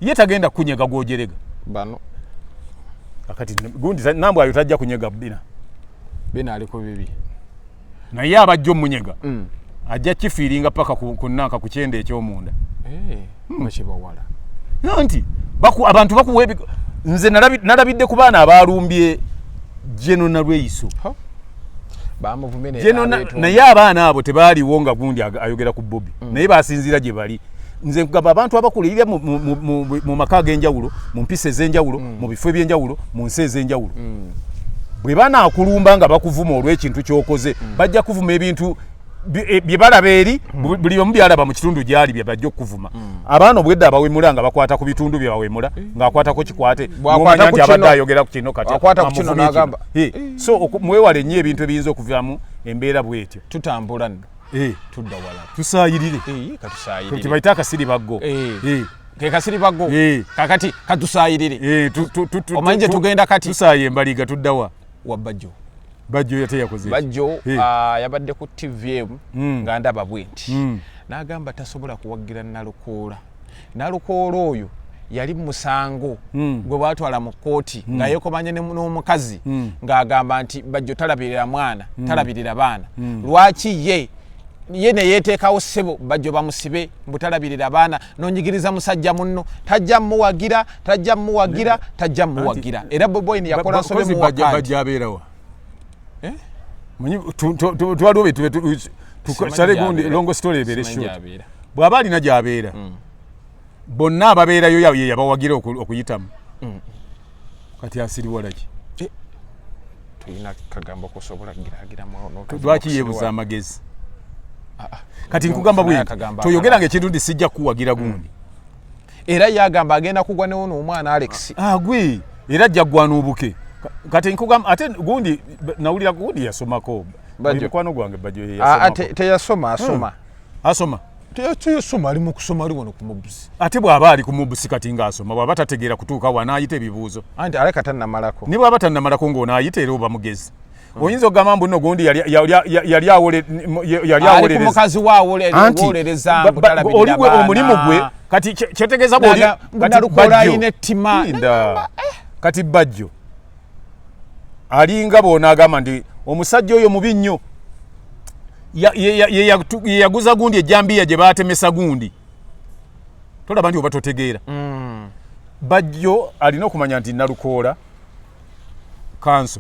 Speaker 2: ye tagenda kunyega gw'ojerega
Speaker 1: bano
Speaker 2: akati gundi nambwayo tajja kunyega
Speaker 1: Bina ali ku bibi
Speaker 2: naye abajja omunyega ajja kifiiringa paka kunanka ku kyenda eky'omunda
Speaker 1: mwekibawala
Speaker 2: nti abantu bakuwa nze nalabidde ku baana abalumbye Jeno na Lweiso naye abaana abo tebaaliwo nga gundi ayogera ku Bobby naye basinzira gye bali nze nkugamba abantu abakulira mu maka ag'enjawulo mu mpisa ez'enjawulo mu bifo eby'enjawulo mu nsi ez'enjawulo bwe banaakulumba nga bakuvuma olw'ekintu ky'okoze bajja kuvuma ebintu bye balaba eri buli omu byalaba mu kitundu gyali bye bajja okuvuma abaana obwedde abawemula nga bakwata ku bitundu bye bawemula ng'akwatako kikwate ng'omanya nti abadde ayogera ku kino kati so mwewale nnyo ebintu ebiyinza okuvaamu embeera bw'etyo
Speaker 1: tutambula nno tudda wala
Speaker 2: tusaayirire tebayita akasiri baggo
Speaker 1: ke kasiri baggo kakati katusaayirire omanyi gye tugenda kati
Speaker 2: tusaaye embaliga tuddawa
Speaker 1: wa Bajjo
Speaker 2: yateyakoze
Speaker 1: Bajjo yabadde ku TVM nga ndaba bwenti n'agamba tasobola kuwagira Nalukoola oyo yali musango gwe baatwala mu kkooti nga yeekomanye n'omukazi ng'agamba nti Bajjo talabirira mwana talabirira baana lwaki ye yene yeteekawo ssebo bajjo bamusibe mbutalabirira abaana nonyigiriza musajja munno tajja muwagira era Bobi yakola nsobe mu
Speaker 2: bajja abeerawa twaliwo betu tukale gundi longo story ebere short bw'aba alina gy'abeera bonna ababeerayo ye yabawagira okuyitamu kati asiriwala ki
Speaker 1: tulina kagambo kusobola giragira mwono
Speaker 2: lwaki yebuza amagezi kati nkugamba bwe toyogeranga ekintu ndi sijja kuwagira gundi
Speaker 1: era yagamba agenda kugwa ne ono omwana Alex
Speaker 2: gwe era jjagwana obuke kati nkugamba ate gundi nawulira gundi yasomako mukwano gwange bajjo
Speaker 1: teyasoma
Speaker 2: asoma
Speaker 1: teyasoma ali mu kusoma ali wano ku mubusi
Speaker 2: ate bw'aba ali ku mubusi kati ng'asoma bw'aba tategeera kutuuka wanaayita ebibuuzo
Speaker 1: anti aleka tannamalako
Speaker 2: ne bw'aba tannamalako ng'onaayita era oba mugezi oyinza okugamba mbu nno gundi yali awolereza
Speaker 1: mukazi waawolereza
Speaker 2: oli gwe omulimu gwe kati kyetegeeza kati bajjo alinga bw'onaagamba nti omusajja oyo mubi nnyo ye yaguza gundi ejjambiya gye baatemesa gundi tolaba nti oba totegeera bajjo alina okumanya nti Nalukoola kanso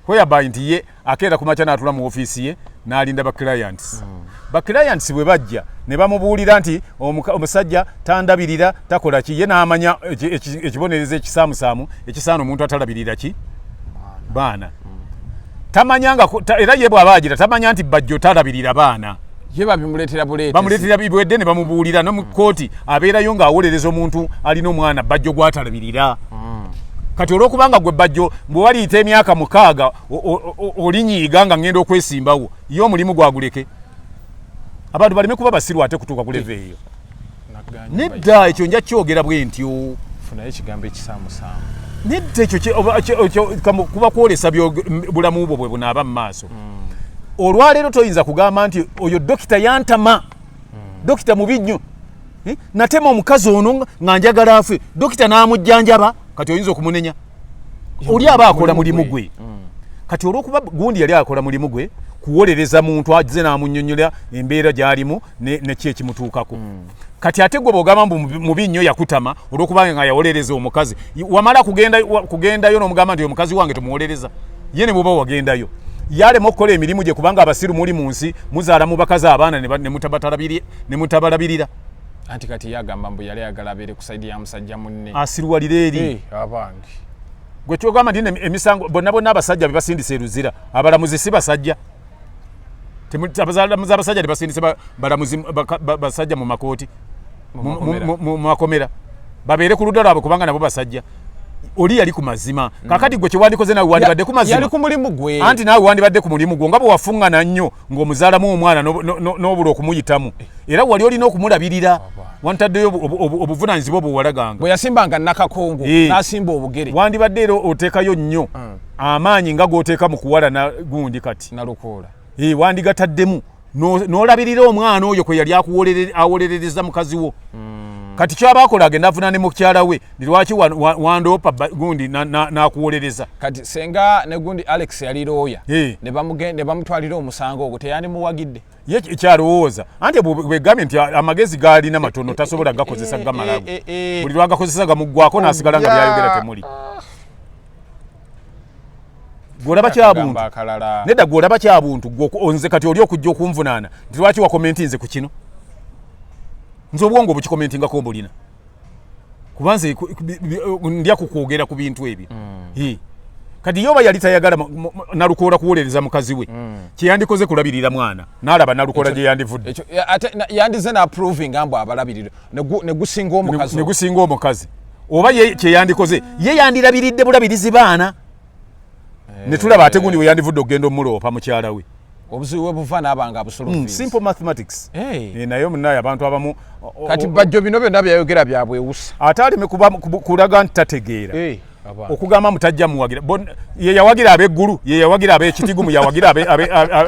Speaker 2: whereby nti ye akeera ku makya n'atula mu ofiisi ye n'alinda baclients baclients bwe bajja ne bamubuulira nti omusajja tandabirira takola ki ye n'amanya ekibonerezo ekisaamusaamu ekisaana omuntu atalabirira ki baana tamanyanga era ye bw'aba agira tamanya nti bajjo talabirira baana
Speaker 1: ye babimuleetera buleetezi
Speaker 2: bamuleetera bibwedde ne bamubuulira no mu kkooti abeerayo ng'awolereza omuntu alina omwana bajjo gwatalabirira kati olw'okubanga gwe bajjo bwe waliita emyaka 6 olinyiiga nga ngenda okwesimbawo ye omulimu gwaguleke abantu baleme kuba basiru ate kutuuka ku leve eyo nedda ekyo nja kyogera bwe ntyo
Speaker 1: funayo ekigambo ekisaamusaamu
Speaker 2: nedda ekyo kuba kwolesa bulamu bwo bwe bunaaba mu maaso olwaleero toyinza kugamba nti oyo dokita yantama dokita mubi nnyo natema omukazi ono nga njagala afe dokita n'amujjanjaba kati oyinza okumunenya oli aba akola mulimu gwe kati olw'okuba gundi yali akola mulimu gwe kuwolereza muntu agize n'amunnyonnyola embeera gy'alimu neki ekimutuukako kati ate gwe bw'ogamba mbu mubi nnyo yakutama olw'okuba nga yawolereza omukazi wamala kugendayo n'omugamba nti omukazi wange tumuwolereza ye ne bw'oba wagendayo yalema okukola emirimu gye kubanga abasiru muli mu nsi muzaala mu bakazi abaana ne mutabalabirira
Speaker 1: anti kati yagamba mbu yali ayagala abeere ku saidi ya musajja munne
Speaker 2: asiruwalira eri
Speaker 1: abange
Speaker 2: gwe kyogamba nti emisango bonna abasajja be basindisa eruzira abalamuzi si basajja abalamuzi abasajja tebasindise basajja mu makooti mu makomera babeere ku ludda lwabwe kubanga nabo basajja oli yali ku mazima kakati gwe kyewandikoze nawe wandibadde ku mazima
Speaker 1: yali ku mulimu gwe
Speaker 2: anti nawe wandibadde ku mulimu gwe nga bwe wafuŋŋana nnyo ng'omuzaalamu omwana n'obula okumuyitamu era wali olina okumulabirira wantaddeyo obuvunaanyizibwa bwe walaganga
Speaker 1: bwe yasimbanga nakakongo n'asimba obugere
Speaker 2: wandibadde era oteekayo nnyo amaanyi nga g'oteeka mu kuwala na gundi kati
Speaker 1: Nalukoola
Speaker 2: wandigataddemu n'olabirira omwana oyo kwe yali awolerereza mukazi wo kati kyabakola agenda afuna ne mukyala we lwaki wandoopa gundi n'akuwolereza
Speaker 1: kati senga ne gundi Alex yali looya ne bamutwalira omusango ogwo teyandimuwagidde
Speaker 2: ye kyalowooza anti bwegambye nti amagezi gaalina matono tasobola gakozesa gamalago buli lwagakozesa gamuggwako n'asigala nga byayogera temuli gwolaba kyabuntu nedda gwolaba kyabuntu nze kati oli okujja okunvunaana nti lwaki wakomenti nze ku kino nze obwongo obukikomentingako mbulina kuba nze ndya kukwogera ku bintu ebyo kati yoba yali tayagala Nalukoola kuwolereza mukazi we kyeyandikoze kulabirira mwana n'alaba Nalukoola gye yandivudde
Speaker 1: yandize n'approving ambu abalabirira ne
Speaker 2: gusinga omukazi oba ye kyeyandikoze ye yandirabiridde bulabirizi baana ne tulaba ate gundi we yandivudde okugenda omuloopa mukyala we
Speaker 1: obuzibu bwe buva n'abanga abusolo
Speaker 2: simple mathematics naye munaye abantu abamu
Speaker 1: kati bajjo bino byonna byayogera byabwewusa
Speaker 2: ate aleme kulaga nti tategeera okugamba mutajja muwagira ye yawagira ab'eggulu ye yawagira ab'ekitigumu yawagira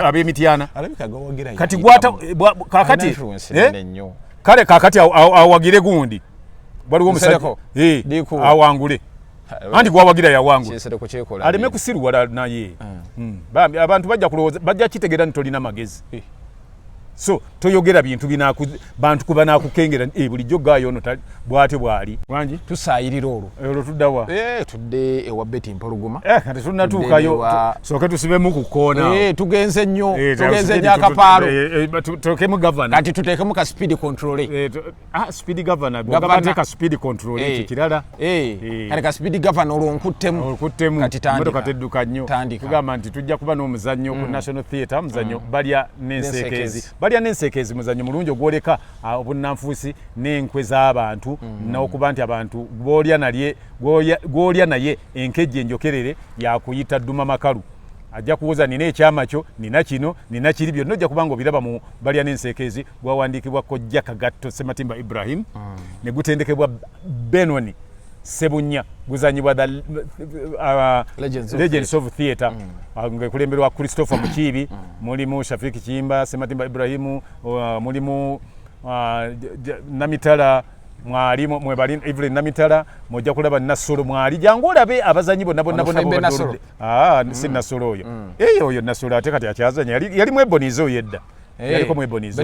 Speaker 2: ab'emityana kati kakati kale kakati awagire gundi waliwo omusajja awangule anti gwawagira yawangula aleme kusiruwala naye abantu bajja kulowooza bajja kitegeera nti tolina magezi so toyogera bintu bantu kuba nakukengera bulijjo gayo ono bwate bwali wangi
Speaker 1: tusayirira olwo
Speaker 2: tuddawa
Speaker 1: tudde ewa Betty Mpologoma
Speaker 2: kati tunnatuukayo soke tusibemu ku koona
Speaker 1: tugenze nnyo akapaalo
Speaker 2: tukemu governor
Speaker 1: kati tuteekemu ka speed control
Speaker 2: speed governor bw'ogamba ka speed control ekirala
Speaker 1: kati ka speed governor olwo nkuttemu
Speaker 2: kati tandika tedduka nnyo tugamba nti tujja kuba n'omuzannyo ku National Theatre muzannyo balya n'enseekezi muzannyo mulungi ogwoleka obunnanfuusi n'enkwe z'abantu n'okuba nti abantu gw'olya naye enkejje enjokerere yakuyita dduma makalu ajja kuwoza nina ekyama kyo nina kino nina kiri byonna ojja kubanga obiraba mu balya n'enseekezi gwawandiikibwa Kojja Kagatto Ssematimba Ibrahim ne gutendekebwa Benoni Sebunya guzanyibwa Legends of Theatre ngekulemberwa Christopher Mukibi mulimu Shafiki Kimba Ssematimba Ibrahimu mulimu Namitala mwalimu mwebali Evelyn Namitala mojja kulaba Nasolo mwali jangu olabe abazanyi bonna si Nasolo oyo oyo Nasolo ate kati akyazanya yali mwebonizo yedda yaliko mwebonizo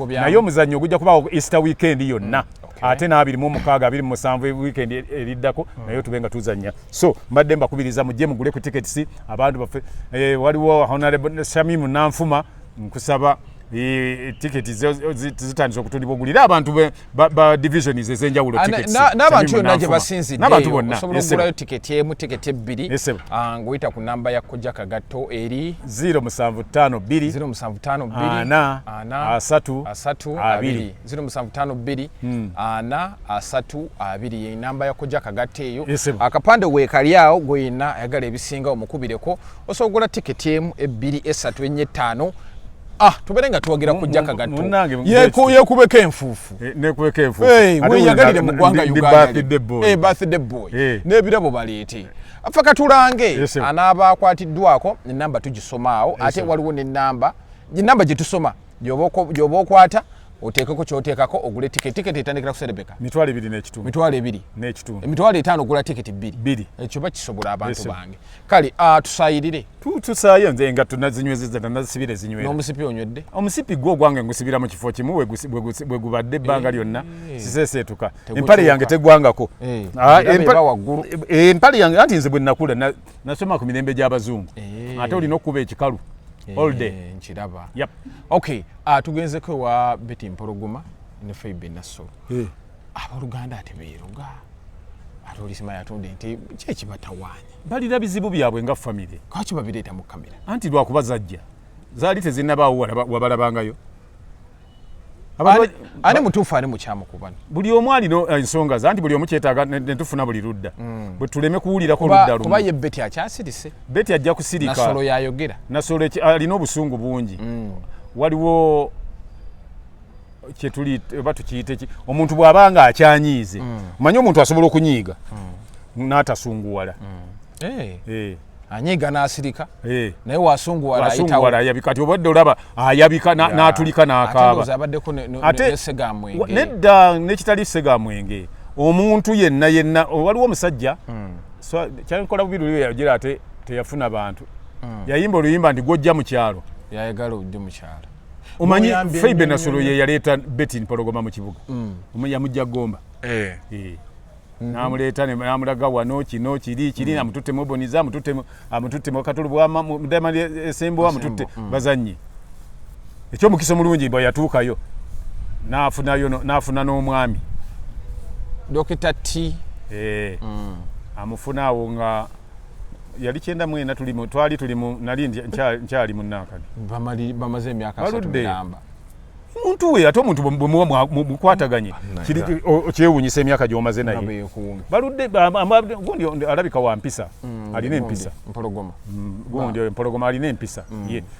Speaker 2: naye omuzannyo ogujja kubawo Easter weekend yonna ate n'abirimu omukaaga 27 weekend eriddako naye tubenga tuzanya so mbadde mbakubiriza mujje mugule ku tickets abantu baffe waliwo Honorable Shamimu Nanfuma nkusaba tiketi zitandise okutundibwa ogulira abantu ba divisioniz ezenjawulo
Speaker 1: n'abantu yonna gye basinziddeyo osobola okugulayo tiketi emu tiketi ebbiri ng'oyita ku namba ya Kojja Kagatto eri 0752 ye namba ya Kojja Kagatto eyo akapande weekali awo gweyina ayagala ebisinga omukubireko osobola okugula tiketi emu ebbiri esatu ennya ettaano tubere nga tuwagira Kojja Kagatto yekubeko enfuufu weyagalire mu ggwanga Uganda birthday boy n'ebirabo baleete afa katulange anaaba akwatiddwako enamba tugisomaawo ate waliwo n'enamba gye tusoma gy'oba okwata oteekeko kyoteekako ogule tiketi etandikira ku Serebeka
Speaker 2: mitwalo 2 n'ekitundu
Speaker 1: emitwalo 5 ogula tiketi 2 ekyo bakisobola abantu bange kale tusayirire
Speaker 2: tusaye nze nga tunazinywezeza tanazisibire zinywera
Speaker 1: n'omusipi onywedde
Speaker 2: omusipi gwo gwange ngusibira mu kifo kimu bwe gubadde ebbanga lyonna siseeseetuka empale yange tegwangako empale yange anti nze bwe nakula nasoma ku mirembe gy'abazungu ate olina okuba ekikalu all day
Speaker 1: nchiraba okay tugenzeko wa Betty Mpologoma ne Faibe Nasolo abaluganda ate beeruga ate olisima yatonde nti kyekibatawaanya
Speaker 2: balira bizibu byabwe nga family
Speaker 1: kaki babireeta mu kamera
Speaker 2: anti lwakuba zajja zaali tezinnabaawo wabalabangayo
Speaker 1: ane mutuufu ane mukyamu kubano
Speaker 2: buli omu alina ensonga ze anti buli omu kyetaaga ne tufuna buli ludda bwe tuleme kuwulirako ludda lumu
Speaker 1: kuba ye Betty akyasirise
Speaker 2: Betty ajja kusirika
Speaker 1: Nasolo yayogera
Speaker 2: Nasolo alina obusungu bungi waliwo kyetuli oba tukiyite omuntu bw'abanga akyanyiize manyi omuntu asobola okunyiiga n'atasunguwala
Speaker 1: anyiga n'asirika naye wasunguwala
Speaker 2: ayabika ati obadde olaba ayabika n'atulika n'akaaba
Speaker 1: ate segamwenge
Speaker 2: nedda n'ekitali segamwenge omuntu yenna waliwo omusajja kyankola bubi luli yagira ate teyafuna bantu yayimba oluyimba nti gwojja mu kyalo
Speaker 1: yayagala ojja mu kyalo
Speaker 2: omanyi Faibe Nasolo ye yaleeta Betty Mpologoma mu kibuga yamujja Gomba namuleeta namulaga wano kino kiri amututte muboniza amututte mukatulubwa mudama esembo amututte bazanyi ekyomukisa mulungi bwe yatuukayo n'afuna n'omwami
Speaker 1: Dokita T
Speaker 2: amufuna awo nga yali 94 twali tulimu nali nkyali munnakani
Speaker 1: bamaze emyaka 3
Speaker 2: muntu we ate omuntu mukwataganye kyewunyisa emyaka gy'omaze naye baludde gundi alabika wa mpisa alina empisa gundi Mpologoma alina empisa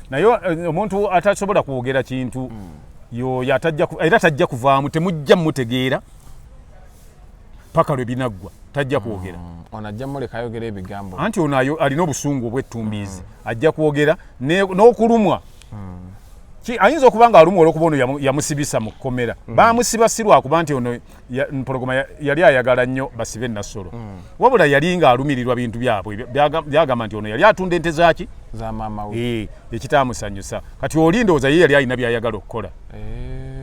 Speaker 2: naye omuntu atasobola kwogera kintu yoyo era tajja kuvaamu temujja mutegeera paka lwe binaggwa tajja kwogera
Speaker 1: ono ajja muleka ayogera ebigambo
Speaker 2: anti ono alina obusungu obw'ettumbiizi ajja kwogera n'okulumwa ayinza okuba nga alumu olw'okuba ono yamusibisa mu kkomera bamusiba si lwakuba nti ono mpologoma yali ayagala nnyo basibe Nassolo wabula yali nga alumirirwa bintu byabwe byagamba nti ono yali atunda ente zaki
Speaker 1: za maama we
Speaker 2: ekitaamusanyusa kati oli ndowooza ye yali alina byayagala okukola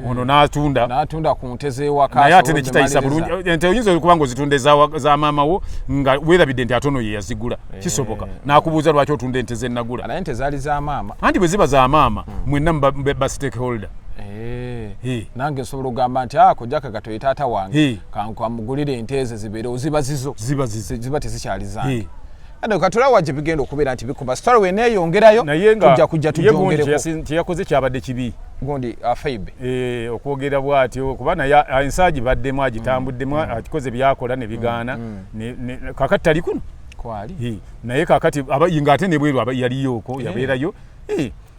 Speaker 2: ono n'atunda
Speaker 1: ku nte z'ewaka
Speaker 2: naye ate nekitayisa bulungi ente oyinza okuba ng'ozitunda za maama wo nga weerabidde nti ate ono ye yazigula kisoboka n'akubuuza lwaki otunda ente ze nagula
Speaker 1: naye ente zaali za maama
Speaker 2: anti bwe ziba za maama mwenna ba stakeholder
Speaker 1: nange nsobola okugamba nti kojja kagato ye taata wange kamugulire ente ze zibeere oziba ziba tezikyali zange ande katula wajje bigenda okubeera nti bikuba story we neeyongerayo kujja tujongereko
Speaker 2: tiyakoze kyabadde kibi
Speaker 1: gondi afeibe
Speaker 2: okwogera bw'atyo kuba naye ensagi baddemu agitambuddemu akikoze byakola ne bigaana kakati tali kuno
Speaker 1: kwali
Speaker 2: naye kakati nga ate ne bweru yaliyooko yabeerayo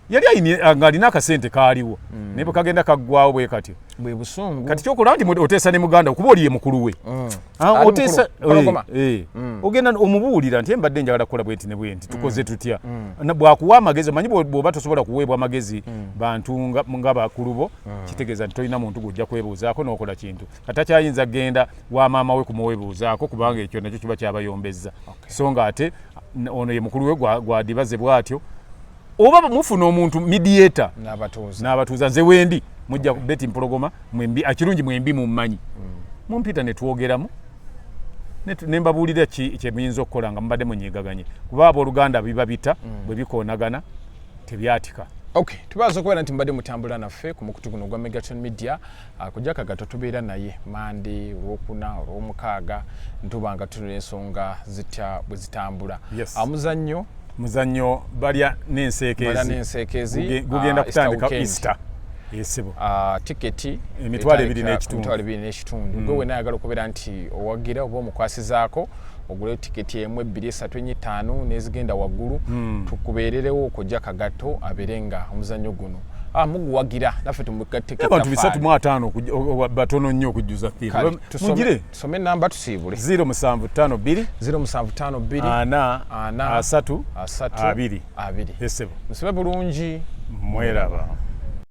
Speaker 2: yali ng'alina akasente kaaliwo naye bwe kagenda kaggwawo bwe katyo
Speaker 1: bwe busungu
Speaker 2: kati kyokola nti oteesa ne muganda okuba oli ye mukulu we oteesa ogenda omubuulira nti mbadde njagala kukola bwenti ne bwenti tukoze tutya bwakuwa amagezi omanyi bw'oba tosobola kuweebwa amagezi bantu nga bakulu bo kitegeeza nti tolina muntu gw'ojja kwebuuzaako n'okola kintu atakyayinza genda wa maama we kumuwebuuzaako kubanga ekyo nakyo kiba kyabayombezza so nga ate ono ye mukulu we gwadibaze bw'atyo oba mufuna omuntu mediator n'abatuuza nze wendi mujja Betty Mpologoma mwembi akirungi mwembi mummanyi mumpita ne twogeramu ne mbabuulira kye muyinza okukola nga mubadde munyigaganye kuba abooluganda biba bita bwe bikoonagana tebyatika
Speaker 1: tubaza okubeera nti mbadde mutambula naffe ku mukutu guno gwa Megaton Media kujja kagato tubeera naye Mande olwokuna olwomukaaga ntuba nga tulina ensonga zitya bwe zitambula muzannyo balya n'enseekezi
Speaker 2: gugenda kutandika Easter yesibo
Speaker 1: tiketi
Speaker 2: emitwalo 2.5
Speaker 1: gwe wena ayagala okubeera nti owagira oba omukwasizaako ogule tiketi emu 2 3 4 n'ezigenda waggulu tukubeererewo okujja kagato abeere nga omuzannyo guno muguwagira naffe tumugatteko
Speaker 2: abantu 305 batono nnyo okujjuza mugire
Speaker 1: tusome enamba tusiibule
Speaker 2: 0752
Speaker 1: 0752
Speaker 2: 2
Speaker 1: musibe bulungi
Speaker 2: mweraba